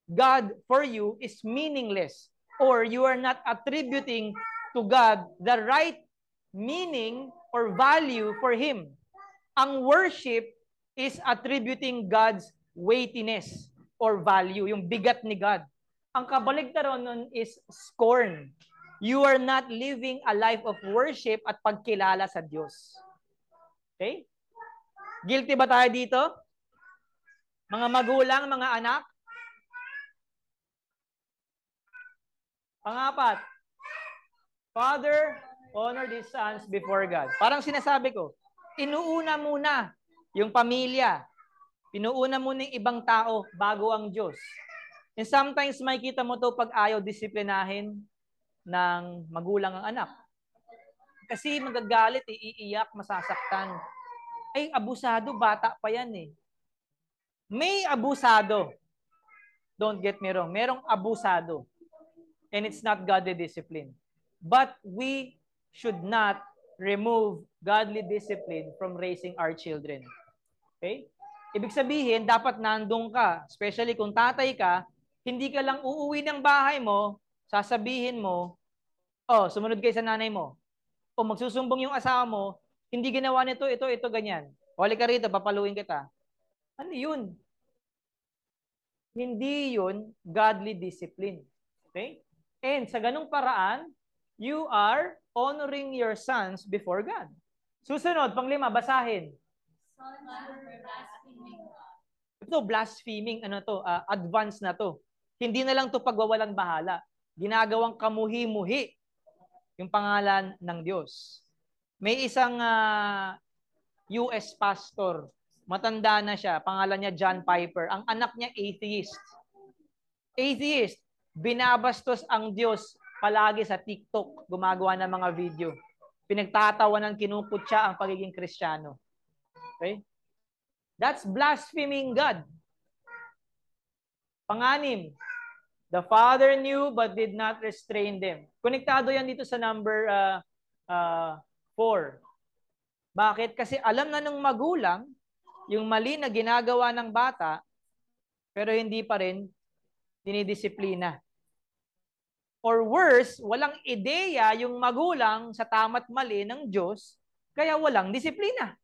God for you is meaningless. Or you are not attributing to God the right meaning or value for Him. Ang worship is attributing God's weightiness or value, yung bigat ni God. Ang kabaligtaran nun is scorn. You are not living a life of worship at pagkilala sa Diyos. Okay? Guilty ba tayo dito? Mga magulang, mga anak? Pangapat, Father, honor these sons before God. Parang sinasabi ko, inuuna muna yung pamilya. Pinuuna muna yung ibang tao bago ang Diyos. And sometimes makikita mo to pag ayaw disiplinahin ng magulang ang anak. Kasi magagalit, iiyak, masasaktan. Ay, abusado, bata pa yan eh. May abusado. Don't get me wrong. Merong abusado. And it's not godly discipline. But we should not remove godly discipline from raising our children. Okay? Ibig sabihin, dapat nandun ka. Especially kung tatay ka, hindi ka lang uuwi ng bahay mo, sasabihin mo, oh, sumunod kayo sa nanay mo. O magsusumbong yung asawa mo, hindi ginawa nito, ito, ganyan. O halika rito, papaluin kita. Ano yun? Hindi yun godly discipline. Okay? And sa ganung paraan, you are honoring your sons before God. Susunod, panglima, basahin. Sons were blaspheming God. Ito, blaspheming, advance na to. Hindi na lang to pagwawalang bahala. Ginagawang kamuhi-muhi. yung pangalan ng Diyos. May isang US pastor, matanda na siya, pangalan niya John Piper. Ang anak niya atheist. Atheist, binabastos ang Diyos palagi sa TikTok, gumagawa ng mga video. Pinagtatawanan, kinukutya ang pagiging Kristiyano. Okay? That's blaspheming God. Panganim, the Father knew but did not restrain them. Konektado yan dito sa number 4. Bakit? Kasi alam na ng magulang yung mali na ginagawa ng bata, pero hindi pa rin dinidisiplina. Or worse, walang ideya yung magulang sa tama't mali ng Diyos, kaya walang disiplina.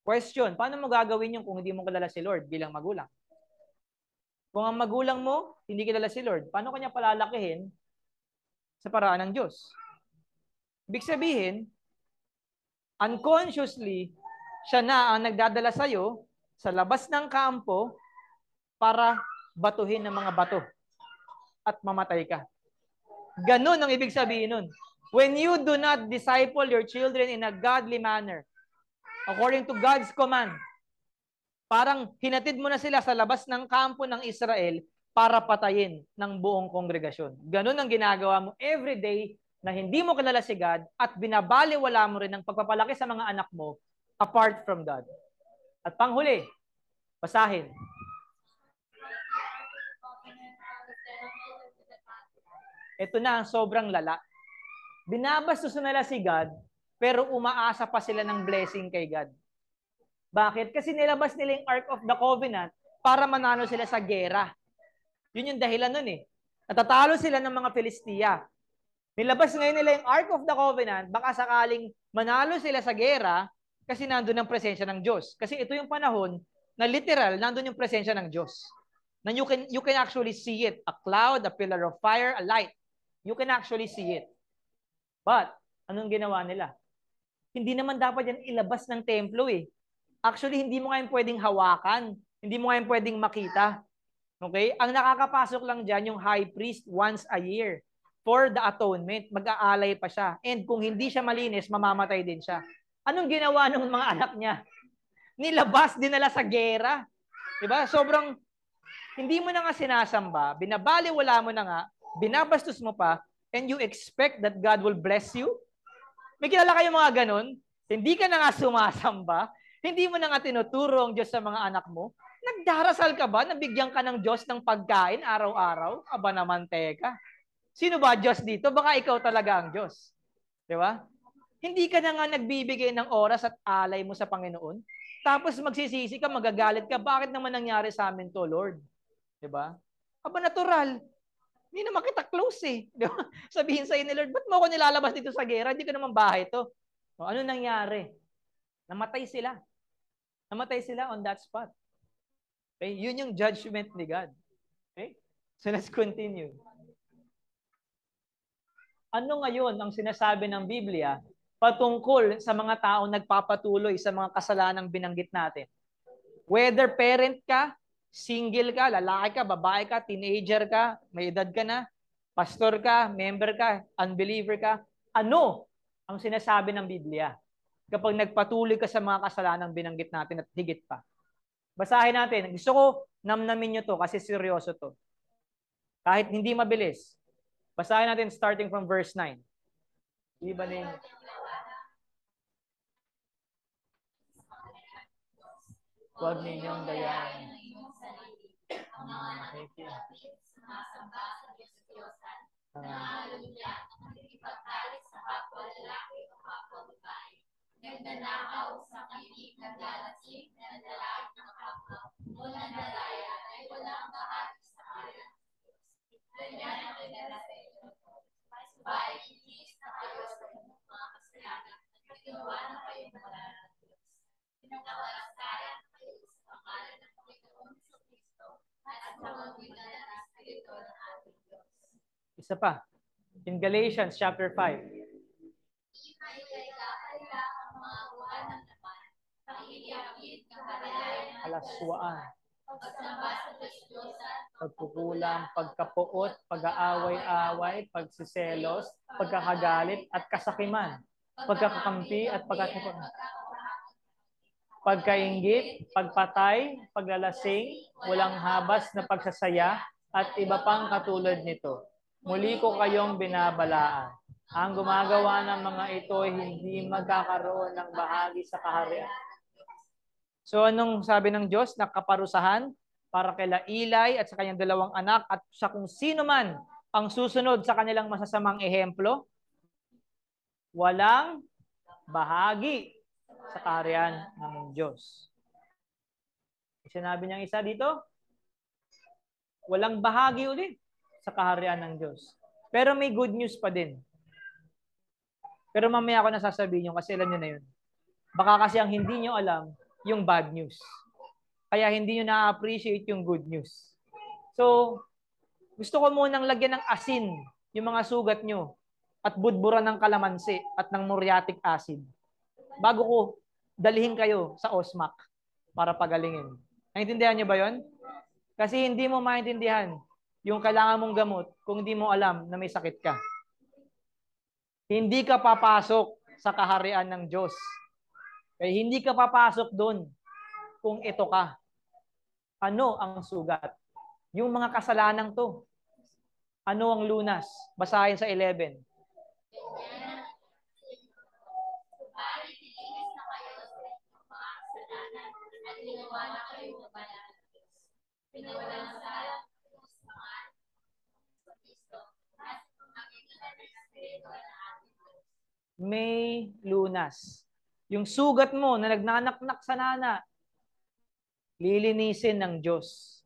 Question, paano mo gagawin yung kung hindi mo kilala si Lord bilang magulang? Kung ang magulang mo, hindi kilala si Lord, paano kanya palalakihin sa paraan ng Diyos? Ibig sabihin, unconsciously, siya na ang nagdadala sa'yo sa labas ng kampo para batuhin ng mga bato at mamatay ka. Ganun ang ibig sabihin nun. When you do not disciple your children in a godly manner, according to God's command, parang hinatid mo na sila sa labas ng kampo ng Israel para patayin ng buong kongregasyon. Ganun ang ginagawa mo every day na hindi mo kilala si God at binabaliwala mo rin ang pagpapalaki sa mga anak mo apart from God. At panghuli, basahin. Ito na ang sobrang lala. Binabastos na nila si God, pero umaasa pa sila ng blessing kay God. Bakit? Kasi nilabas nila yung Ark of the Covenant para manalo sila sa gera. Yun yung dahilan nun eh. Natatalo sila ng mga Filistia. Nilabas ngayon nila yung Ark of the Covenant, baka sakaling manalo sila sa gera kasi nandun ang presensya ng Diyos. Kasi ito yung panahon na literal, nandun yung presensya ng Diyos. Na you can actually see it. A cloud, a pillar of fire, a light. You can actually see it. But, anong ginawa nila? Hindi naman dapat yan ilabas ng templo eh. Actually, hindi mo ngayon pwedeng hawakan. Hindi mo ngayon pwedeng makita. Okay? Ang nakakapasok lang dyan yung high priest once a year for the atonement. Mag-aalay pa siya. And kung hindi siya malinis, mamamatay din siya. Anong ginawa ng mga anak niya? Nilabas din nila sa gera. Diba? Sobrang, hindi mo na nga sinasamba, binabaliwala mo na nga, binabastos mo pa, and you expect that God will bless you? May kilala kayo mga ganun? Hindi ka na nga sumasamba, hindi mo na nga tinuturo ang Diyos sa mga anak mo, nagdarasal ka ba? Nabigyan ka ng Diyos ng pagkain araw-araw? Aba naman, teka. Sino ba Diyos dito? Baka ikaw talaga ang Diyos. Di ba? Hindi ka na nga nagbibigay ng oras at alay mo sa Panginoon. Tapos magsisisi ka, magagalit ka. Bakit naman nangyari sa amin to, Lord? Di ba? Aba, natural. Hindi naman kita close eh. Di ba? Sabihin sa'yo ni Lord, ba't mo ako nilalabas dito sa gera? Hindi ko naman bahay to. O, ano nangyari? Namatay sila. Namatay sila on that spot. Okay? Yun yung judgment ni God. Okay? So let's continue. Ano ngayon ang sinasabi ng Biblia patungkol sa mga taong nagpapatuloy sa mga kasalanang binanggit natin? Whether parent ka, single ka, lalaki ka, babae ka, teenager ka, may edad ka na, pastor ka, member ka, unbeliever ka, ano ang sinasabi ng Biblia kapag nagpatuloy ka sa mga kasalanang binanggit natin at higit pa? Basahin natin. Gusto ko namnamin nyo to kasi seryoso to. Kahit hindi mabilis. Basahin natin starting from verse 9. Di ba na huwag ninyong dayain ang mga nakikita. Sumasamba sa Diyos-Diyosan, nangangalunya at nakikipagtalik sa kapwa lalaki o kapwa babae, nagnanakaw sa kinig, naglalasing, nagdalaag ng kapwa, o nagdalaya ay walang bahagi sa kalan ng Diyos. Ganyan ang kinala sa inyo. Subalit, inis na kayo sa inyong mga kasalanan at ginawa na kayong wala ng Diyos. Pinagkawalasayan kayo sa pangalan ng Panginoon sa Kristo at sa pamamagitan ng Espiritu ng ating Diyos. Isa pa. In Galatians chapter 5. Ikay-kaya ang mga buwan ng laman, pakikiyapit ng kalalayan ng Alaswaan. pagsamba sa Diyos-Diyosan, pagkukulang, pagkapuot, pag-aaway-away, pagsiselos, pagkakagalit at kasakiman, pagkakakampi at pagkakipag pagkainggit, pagpatay, paglalasing, walang habas na pagsasaya, at iba pang katulad nito. Muli ko kayong binabalaan. Ang gumagawa ng mga ito ay hindi magkakaroon ng bahagi sa kaharian. So anong sabi ng Diyos? Nakaparusahan para kila Eli at sa kanyang dalawang anak at sa kung sino man ang susunod sa kanilang masasamang ehemplo, walang bahagi sa kaharian ng Diyos. Sinabi niyang isa dito, walang bahagi ulit sa kaharian ng Diyos. Pero may good news pa din. Pero mamaya ako nasasabihin nyo kasi alam nyo na yun. Baka kasi ang hindi nyo alam, yung bad news. Kaya hindi nyo na-appreciate yung good news. So, gusto ko munang lagyan ng asin yung mga sugat nyo at budburan ng kalamansi at ng muriatic acid bago ko dalihin kayo sa OSMAC para pagalingin. Naintindihan nyo ba yon? Kasi hindi mo maintindihan yung kailangan mong gamot kung hindi mo alam na may sakit ka. Hindi ka papasok sa kaharian ng Diyos. Kaya hindi ka papasok doon kung ito ka. Ano ang sugat? Yung mga kasalanan to. Ano ang lunas? Basahin sa 11. May lunas. Yung sugat mo na nagnanaknak sa nana, lilinisin ng Diyos.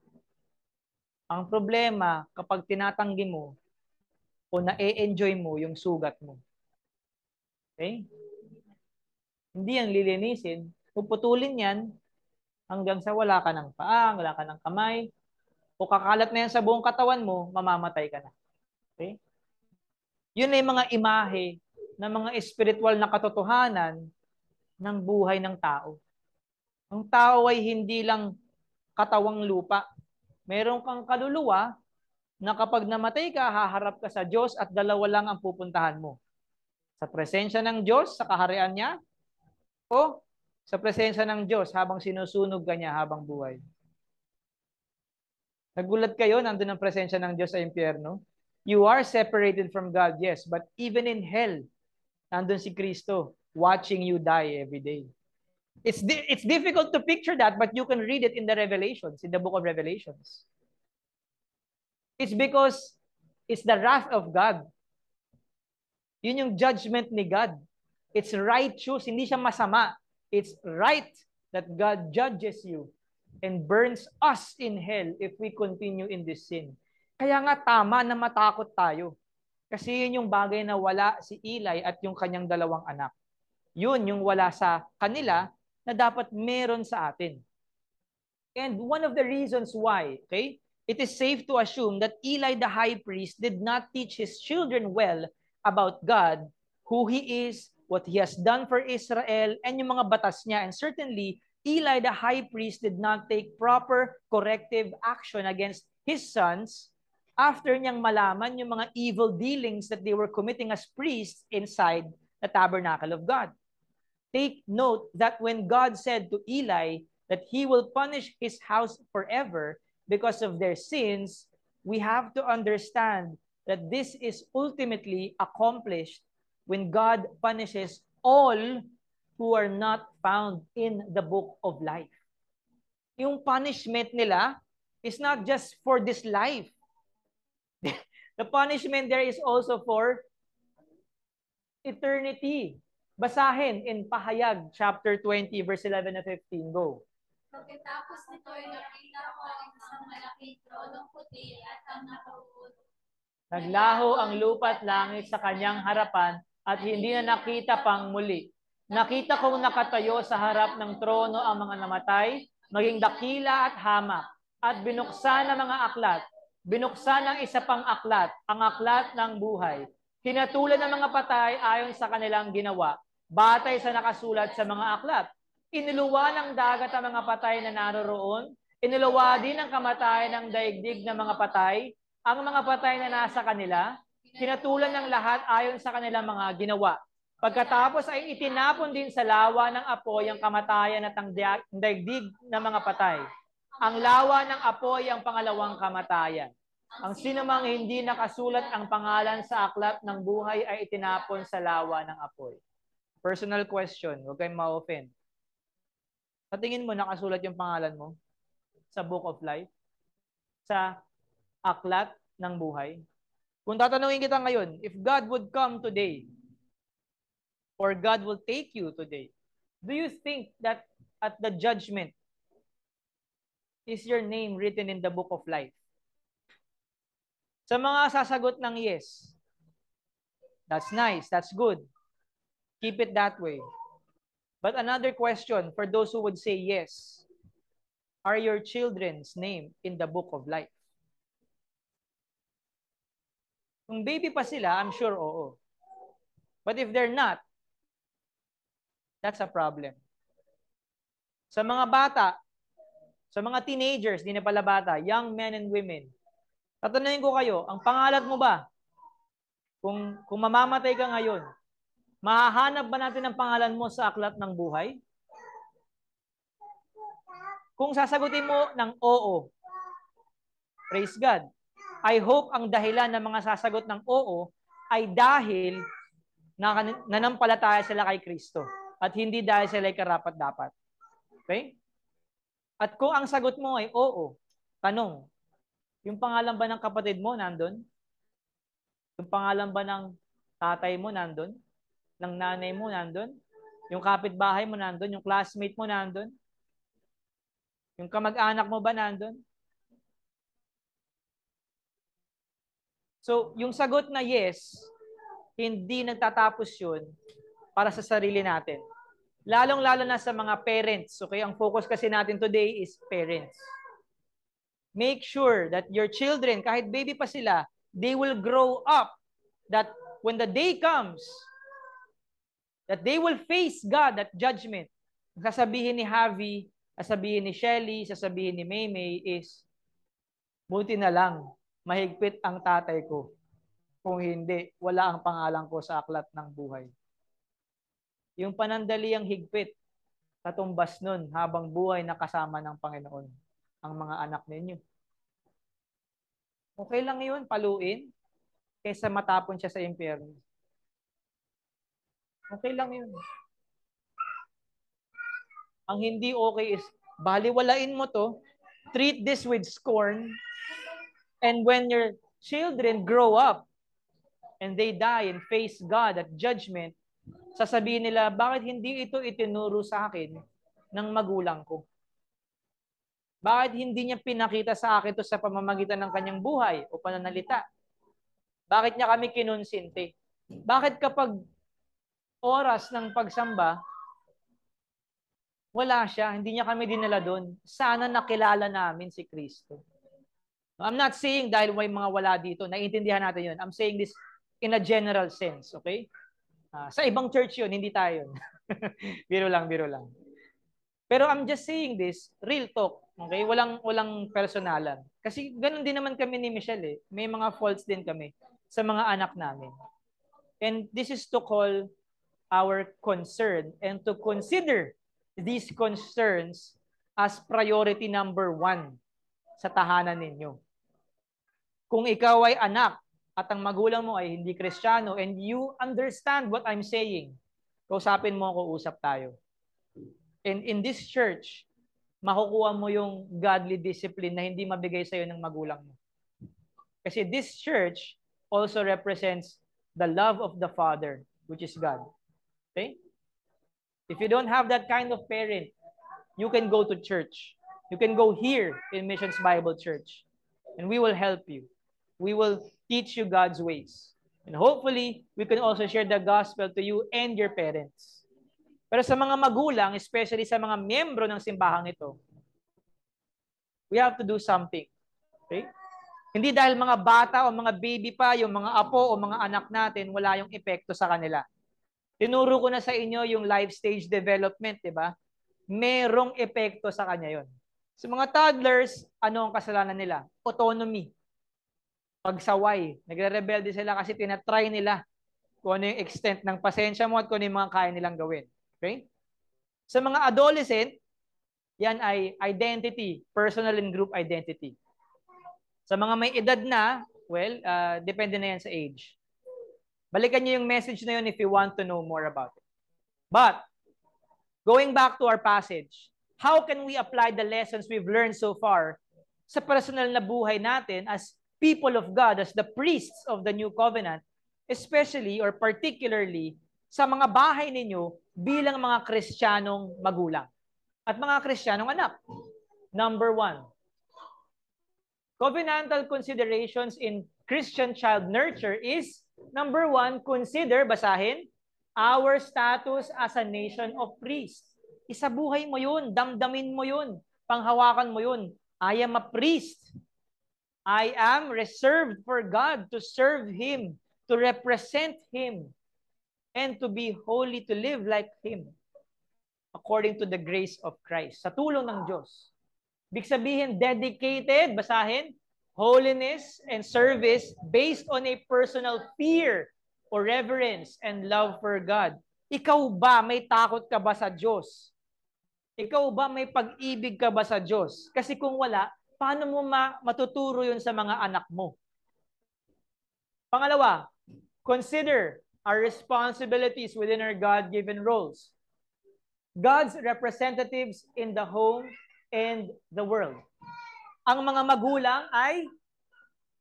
Ang problema, kapag tinatanggi mo o na-enjoy mo yung sugat mo. Okay? Hindi yan lilinisin. Puputulin yan hanggang sa wala ka ng paa, wala ka ng kamay, o kakalat na yan sa buong katawan mo, mamamatay ka na. Okay? Yun ay mga imahe ng mga espiritual na katotohanan ng buhay ng tao. Ang tao ay hindi lang katawang lupa. Meron kang kaluluwa na kapag namatay ka, haharap ka sa Diyos at dalawa lang ang pupuntahan mo. Sa presensya ng Diyos, sa kaharian niya, o sa presensya ng Diyos habang sinusunog ka niya habang buhay. Nagulat kayo, nandun ang presensya ng Diyos sa impyerno? You are separated from God, yes, but even in hell, nandun si Kristo watching you die every day. It's difficult to picture that, but you can read it in the Revelations, in the book of Revelations. It's because it's the wrath of God. Yun yung judgment ni God. It's righteous, hindi siya masama. It's right that God judges you and burns us in hell if we continue in this sin. Kaya nga tama na matakot tayo. Kasi yun yung bagay na wala si Eli at yung kanyang dalawang anak. Yun yung wala sa kanila na dapat meron sa atin. And one of the reasons why, okay, it is safe to assume that Eli the high priest did not teach his children well about God, who He is, what He has done for Israel, and yung mga batas niya. And certainly, Eli the high priest did not take proper corrective action against his sons after niyang malaman yung mga evil dealings that they were committing as priests inside the tabernacle of God. Take note that when God said to Eli that He will punish his house forever because of their sins, we have to understand that this is ultimately accomplished when God punishes all who are not found in the book of life. Yung punishment nila is not just for this life. The punishment there is also for eternity. Basahin in Pahayag chapter 20 verse 11 and 15. Go. Pagkatapos nito'y nakita ko ang isang malaking tronong puti at ang nakaupo. Naglaho ang lupa't langit sa kanyang harapan at hindi na nakita pang muli. Nakita kong nakatayo sa harap ng trono ang mga namatay, maging dakila at hamak, at binuksan ang mga aklat. Binuksan ang isa pang aklat, ang aklat ng buhay. Hinatulan ng mga patay ayon sa kanilang ginawa, batay sa nakasulat sa mga aklat. Inuluwa ng dagat ang mga patay na naroroon, Inulawa din ang kamatayan ng daigdig ng mga patay, ang mga patay na nasa kanila, pinatulan ng lahat ayon sa kanilang mga ginawa. Pagkatapos ay itinapon din sa lawa ng apoy ang kamatayan at ang daigdig ng mga patay. Ang lawa ng apoy ang pangalawang kamatayan. Ang sinumang hindi nakasulat ang pangalan sa aklat ng buhay ay itinapon sa lawa ng apoy. Personal question, huwag kayong ma-offend. Sa tingin mo, nakasulat yung pangalan mo sa Book of Life? Sa aklat ng buhay? Kung tatanungin kita ngayon, if God would come today, or God will take you today, do you think that at the judgment, is your name written in the Book of Life? Sa mga sasagot ng yes, that's nice, that's good. Keep it that way. But another question for those who would say yes, are your children's name in the Book of Life? Kung baby pa sila, I'm sure oo. But if they're not, that's a problem. Sa mga bata, sa mga teenagers, di na pala bata, young men and women, tatanungin ko kayo, ang pangalan mo ba? Kung mamamatay ka ngayon, mahahanap ba natin ang pangalan mo sa aklat ng buhay? Kung sasagutin mo ng oo, praise God. I hope ang dahilan ng mga sasagot ng oo ay dahil nanampalataya sila kay Kristo at hindi dahil sila ay karapat-dapat. Okay? At kung ang sagot mo ay oo, tanong, yung pangalan ba ng kapatid mo nandun? Yung pangalan ba ng tatay mo nandun? Ng nanay mo nandun? Yung kapitbahay mo nandun? Yung classmate mo nandun? Yung kamag-anak mo ba nandun? So, yung sagot na yes, hindi nagtatapos yun para sa sarili natin. Lalong-lalo na sa mga parents. Okay? Ang focus kasi natin today is parents. Make sure that your children, kahit baby pa sila, they will grow up that when the day comes, that they will face God at judgment. Sasabihin ni Javi, sasabihin ni Shelly, sasabihin ni Maymay is, buti na lang, mahigpit ang tatay ko. Kung hindi, wala ang pangalan ko sa aklat ng buhay. Yung panandaliang higpit, katumbas nun habang buhay na kasama ng Panginoon ang mga anak ninyo. Okay lang yun, paluin, kaysa matapon siya sa impyerno. Okay lang yun. Ang hindi okay is, baliwalain mo to, treat this with scorn, and when your children grow up, and they die and face God at judgment, sasabihin nila, bakit hindi ito itinuro sa akin ng magulang ko? Bakit hindi niya pinakita sa akin ito sa pamamagitan ng kanyang buhay o pananalita? Bakit niya kami kinonsinti? Bakit kapag oras ng pagsamba, wala siya, hindi niya kami dinala doon? Sana nakilala namin si Kristo. I'm not saying dahil may mga wala dito, naiintindihan natin yun. I'm saying this in a general sense, okay? Sa ibang church yun, hindi tayo yun. Biro lang, biro lang. Pero I'm just saying this, real talk, okay? Walang personalan. Kasi ganun din naman kami ni Michelle eh. May mga faults din kami sa mga anak namin. And this is to call our concern and to consider these concerns as priority number 1 sa tahanan ninyo. Kung ikaw ay anak at ang magulang mo ay hindi Kristiyano and you understand what I'm saying, kausapin mo ako, usap tayo. And in this church, makukuha mo yung godly discipline na hindi mabigay sa'yo ng magulang mo. Kasi this church also represents the love of the Father, which is God. Okay? If you don't have that kind of parent, you can go to church. You can go here in Missions Bible Church. And we will help you. We will teach you God's ways. And hopefully, we can also share the gospel to you and your parents. Pero sa mga magulang, especially sa mga miyembro ng simbahang ito, we have to do something. Okay? Hindi dahil mga bata o mga baby pa, yung mga apo o mga anak natin, wala yung epekto sa kanila. Tinuro ko na sa inyo yung life stage development, di ba? Merong epekto sa kanya yon. Sa mga toddlers, ano ang kasalanan nila? Autonomy. Pagsaway. Nagre-rebelde sila kasi tinatry nila kung ano yung extent ng pasensya mo at kung ano yung mga kaya nilang gawin. Okay? Sa mga adolescent, yan ay identity, personal and group identity. Sa mga may edad na, well, depende na yan sa age. Balikan niyo yung message na yun if you want to know more about it. But, going back to our passage, how can we apply the lessons we've learned so far sa personal na buhay natin as people of God, as the priests of the new covenant, especially or particularly sa mga bahay ninyo bilang mga Kristiyanong magulang at mga Kristiyanong anak? Number 1, covenantal considerations in Christian child nurture is, number 1, consider, basahin, our status as a nation of priests. Isabuhay mo yun, damdamin mo yun, panghawakan mo yun. I am a priest. I am reserved for God to serve Him, to represent Him, and to be holy, to live like Him, according to the grace of Christ. Sa tulong ng Diyos. Ibig sabihin, dedicated, basahin, holiness and service based on a personal fear or reverence and love for God. Ikaw ba, may takot ka ba sa Diyos? Ikaw ba, may pag-ibig ka ba sa Diyos? Kasi kung wala, paano mo matuturo yun sa mga anak mo? Pangalawa, consider our responsibilities within our God-given roles. God's representatives in the home and the world. Ang mga magulang ay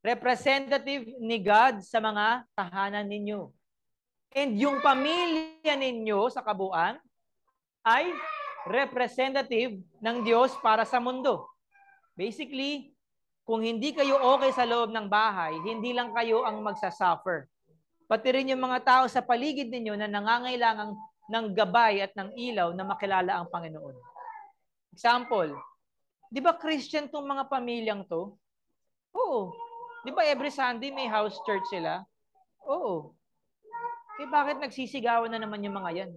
representative ni God sa mga tahanan ninyo. And yung pamilya ninyo sa kabuuan ay representative ng Diyos para sa mundo. Basically, kung hindi kayo okay sa loob ng bahay, hindi lang kayo ang magsasuffer. Pati rin yung mga tao sa paligid ninyo na nangangailangan ng gabay at ng ilaw na makilala ang Panginoon. Example, di ba Christian tong mga pamilyang to? Oo. Di ba every Sunday may house church sila? Oo. Eh bakit nagsisigawan na naman yung mga yan?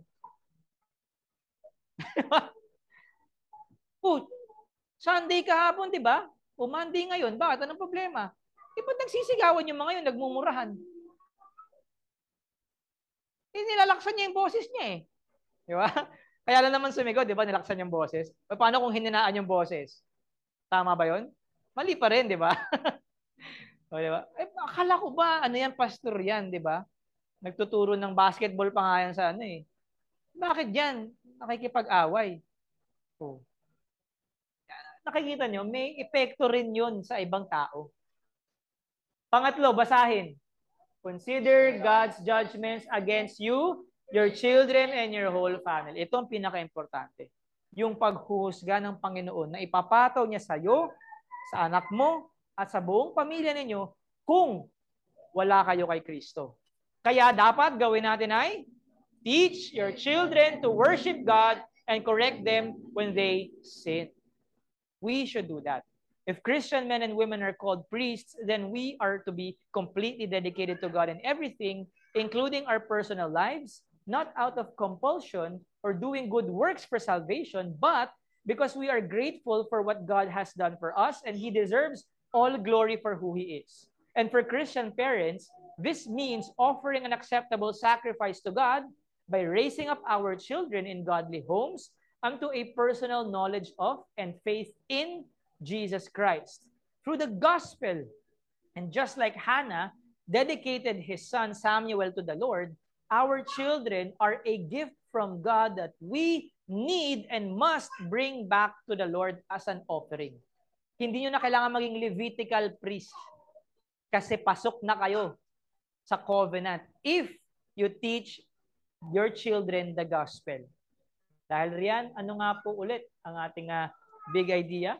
Oh, Sunday kahapon, di ba? O Monday ngayon, bakit? Anong problema? Eh ba't nagsisigawan yung mga yun, nagmumurahan? Eh nilalaksan niya yung boses niya eh. Di ba? Kaya lang naman sumigaw, di ba? Nilaksan yung boses. Paano kung hininaan yung boses? Tama ba yon? Mali pa rin, di ba? O, di ba? Eh, akala ko ba, ano yan, pastor yan, di ba? Nagtuturo ng basketball pa nga yan sa ano eh. Bakit yan? Nakikipag-away. O. Nakikita nyo, may epekto rin yun sa ibang tao. Pangatlo, basahin. Consider God's judgments against you, your children, and your whole family. Ito ang pinaka-importante. Yung paghuhusga ng Panginoon na ipapataw niya sa iyo, sa anak mo, at sa buong pamilya ninyo kung wala kayo kay Kristo. Kaya dapat gawin natin ay teach your children to worship God and correct them when they sin. We should do that. If Christian men and women are called priests, then we are to be completely dedicated to God in everything, including our personal lives, not out of compulsion or doing good works for salvation, but because we are grateful for what God has done for us, and He deserves all glory for who He is. And for Christian parents, this means offering an acceptable sacrifice to God by raising up our children in godly homes unto a personal knowledge of and faith in Jesus Christ. Through the gospel, and just like Hannah dedicated his son Samuel to the Lord, our children are a gift from God that we need and must bring back to the Lord as an offering. Hindi nyo na kailangan maging Levitical priest kasi pasok na kayo sa covenant if you teach your children the gospel. Dahil riyan, ano nga po ulit ang ating big idea?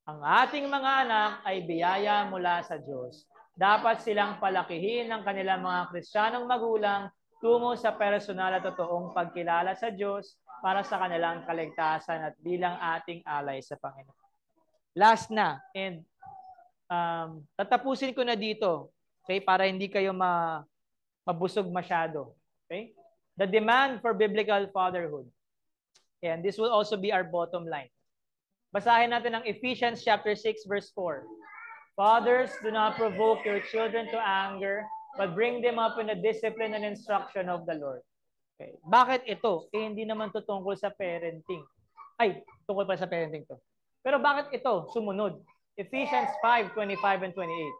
Ang ating mga anak ay biyaya mula sa Diyos. Dapat silang palakihin ng kanilang mga Kristiyanong magulang tungo sa personal at totoong pagkilala sa Diyos para sa kanilang kaligtasan at bilang ating alay sa Panginoon. Last na, and tatapusin ko na dito, okay, para hindi kayo mabusog masyado. Okay? The demand for biblical fatherhood. And this will also be our bottom line. Basahin natin ang Ephesians chapter 6 verse 4. Fathers, do not provoke your children to anger, but bring them up in the discipline and instruction of the Lord. Okay. Bakit ito? Hindi naman to tungkol sa parenting. Ay, tungkol pa sa parenting to. Pero bakit ito sumunod? Ephesians 5:25 and 28.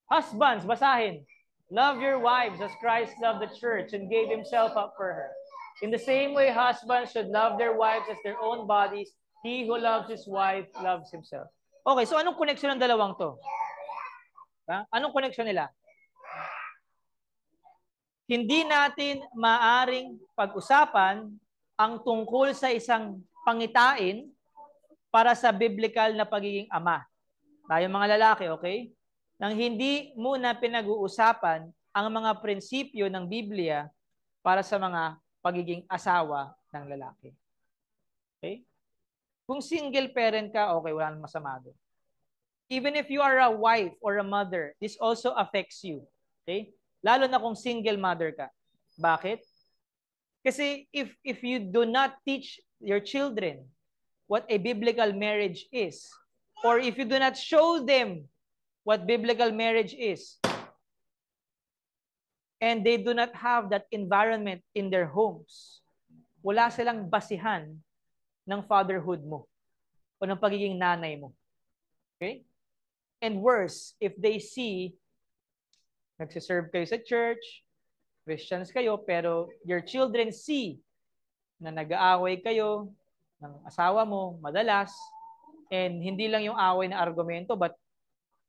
Husbands, basahin. Love your wives as Christ loved the church and gave himself up for her. In the same way, husbands should love their wives as their own bodies. He who loves his wife loves himself. Okay, so anong connection ng dalawang to? Ha? Anong connection nila? Hindi natin maaring pag-usapan ang tungkol sa isang pangitain para sa biblical na pagiging ama. Tayo mga lalaki, okay? Nang hindi muna pinag-uusapan ang mga prinsipyo ng Biblia para sa mga pagiging asawa ng lalaki. Okay? Kung single parent ka, okay, wala nang masama doon. Even if you are a wife or a mother, this also affects you. Okay? Lalo na kung single mother ka. Bakit? Kasi if you do not teach your children what a biblical marriage is, or if you do not show them what biblical marriage is, and they do not have that environment in their homes, wala silang basihan ng fatherhood mo o ng pagiging nanay mo. Okay? And worse, if they see nagsiserve kayo sa church, Christians kayo, pero your children see na nag-aaway kayo ng asawa mo madalas, and hindi lang yung away na argumento, but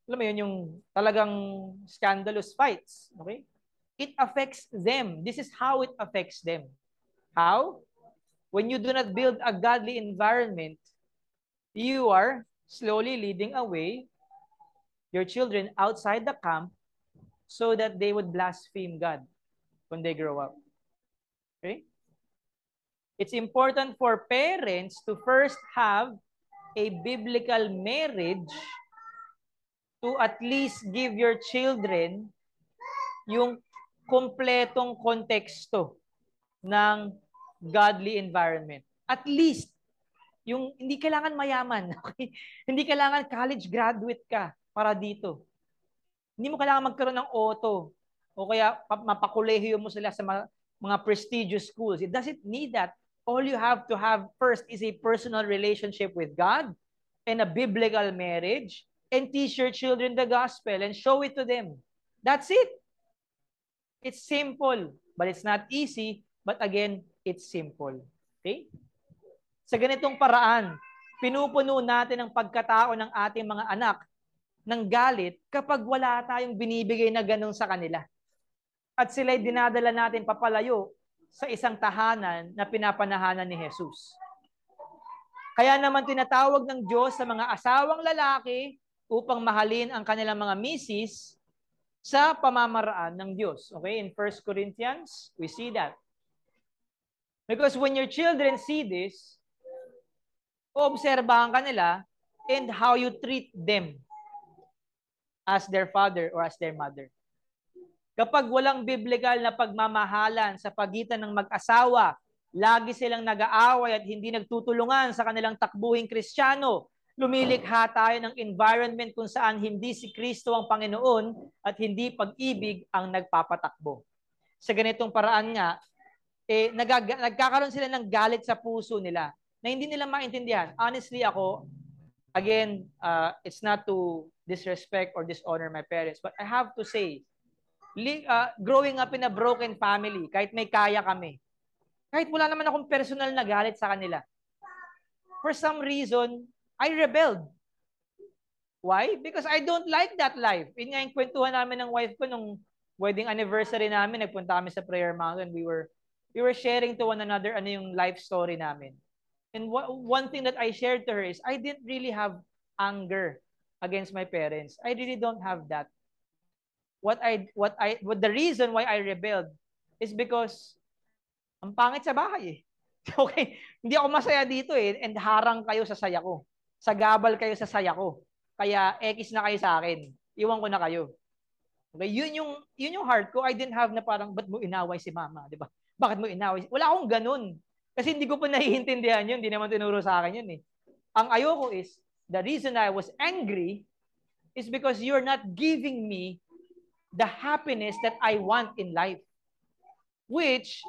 alam mo yun, yung talagang scandalous fights. Okay? It affects them. This is how it affects them. How? When you do not build a godly environment, you are slowly leading away your children outside the camp so that they would blaspheme God when they grow up. Okay? It's important for parents to first have a biblical marriage to at least give your children yung kompletong konteksto ng godly environment. At least, yung hindi kailangan mayaman. Okay? Hindi kailangan college graduate ka para dito. Hindi mo kailangan magkaroon ng auto o kaya mapakolehiyo mo sila sa mga prestigious schools. It doesn't need that. All you have to have first is a personal relationship with God and a biblical marriage, and teach your children the gospel and show it to them. That's it. It's simple, but it's not easy. But again, it's simple. Okay? Sa ganitong paraan, pinupuno natin ang pagkatao ng ating mga anak ng galit kapag wala tayong binibigay na ganun sa kanila. At sila'y dinadala natin papalayo sa isang tahanan na pinapanahanan ni Jesus. Kaya naman tinatawag ng Diyos sa mga asawang lalaki upang mahalin ang kanilang mga misis sa pamamaraan ng Diyos. Okay? In 1 Corinthians, we see that. Because when your children see this, obserbahan ka nila and how you treat them as their father or as their mother. Kapag walang biblical na pagmamahalan sa pagitan ng mag-asawa, lagi silang nag-aaway at hindi nagtutulungan sa kanilang takbuhing Kristiyano, lumilikha tayo ng environment kung saan hindi si Kristo ang Panginoon at hindi pag-ibig ang nagpapatakbo. Sa ganitong paraan nga, nagkakaroon sila ng galit sa puso nila na hindi nila maintindihan. Honestly ako, again, it's not to disrespect or dishonor my parents, but I have to say, growing up in a broken family, kahit may kaya kami, kahit wala naman akong personal na galit sa kanila, for some reason, I rebelled. Why? Because I don't like that life. Yun nga yung kwentuhan namin ng wife ko nung wedding anniversary namin, nagpunta kami sa Prayer Mountain, we were sharing to one another ano yung life story namin. And one thing that I shared to her is, I didn't really have anger against my parents. I really don't have that. The reason why I rebelled is because ang pangit sa bahay eh. Okay, hindi ako masaya dito eh, and harang kayo sa saya ko. Sagabal kayo sa saya ko. Kaya X na kayo sa akin. Iwan ko na kayo. Okay, yun yung heart ko. I didn't have na parang, ba't mo inaway si mama, di ba? Bakit mo inaway? Wala akong ganun. Kasi hindi ko pa naiintindihan yun. Hindi naman tinuro sa akin yun eh. Ang ayoko is, the reason I was angry is because you're not giving me the happiness that I want in life. Which,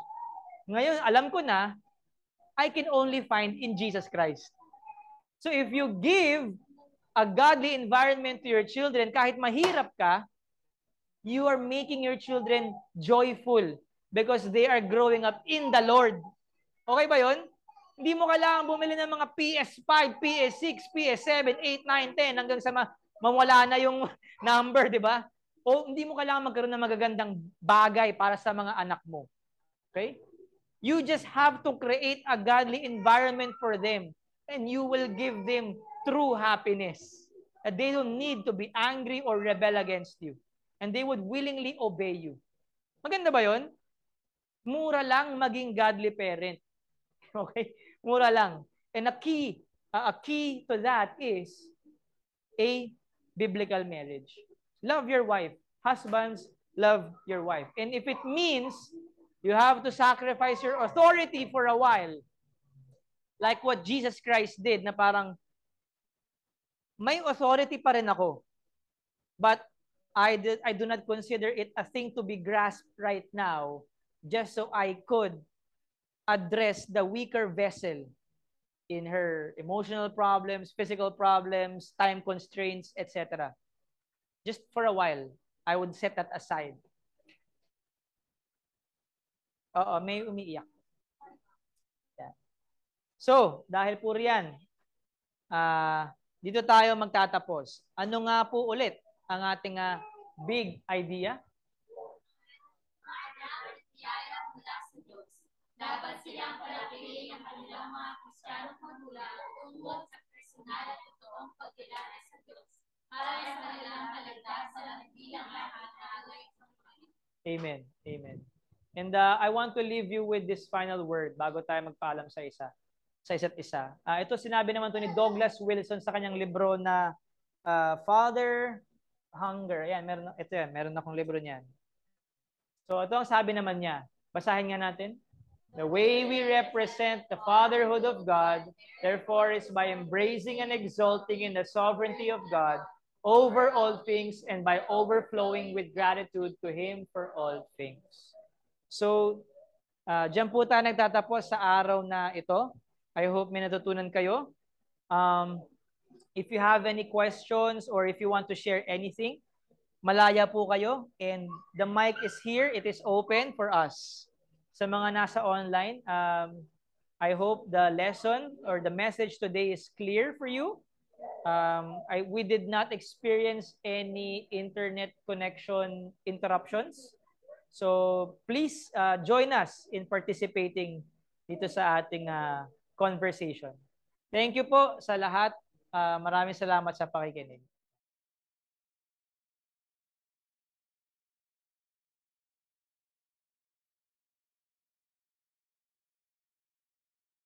ngayon, alam ko na, I can only find in Jesus Christ. So if you give a godly environment to your children, kahit mahirap ka, you are making your children joyful because they are growing up in the Lord. Okay ba yun? Hindi mo kailangan bumili ng mga PS5, PS6, PS7, 8, 9, 10 hanggang sa mawala na yung number, di ba? O hindi mo kailangan magkaroon ng magagandang bagay para sa mga anak mo. Okay? You just have to create a godly environment for them and you will give them true happiness. That they don't need to be angry or rebel against you. And they would willingly obey you. Maganda ba yun? Mura lang maging godly parent. Okay? Mura lang. And a key to that is a biblical marriage. Love your wife. Husbands, love your wife. And if it means you have to sacrifice your authority for a while, like what Jesus Christ did, na parang may authority pa rin ako, but I do not consider it a thing to be grasped right now just so I could address the weaker vessel in her emotional problems, physical problems, time constraints, etc. Just for a while, I would set that aside. Oo, may umiiyak. Yeah. So, dahil po riyan, dito tayo magtatapos. Ano nga po ulit ang ating big idea? Dapat silang panatilihin ang kanilang mga Kristiyanong magulang tungkol sa personal at totoong pagkilala sa Diyos para sa kanilang kaligtasan at bilang lahat na alay sa mga. Amen. Amen. And I want to leave you with this final word bago tayo magpaalam sa isa't isa. Ito sinabi naman to ni Douglas Wilson sa kanyang libro na Father Hunger. Ayan, meron akong libro niyan. So ito ang sabi naman niya. Basahin nga natin. The way we represent the fatherhood of God, therefore, is by embracing and exulting in the sovereignty of God over all things and by overflowing with gratitude to Him for all things. So, diyan po tayo nagtatapos sa araw na ito. I hope may natutunan kayo. If you have any questions or if you want to share anything, malaya po kayo. And the mic is here. It is open for us. Sa mga nasa online, I hope the lesson or the message today is clear for you. We did not experience any internet connection interruptions. So please join us in participating dito sa ating conversation. Thank you po sa lahat. Maraming salamat sa pakikinig.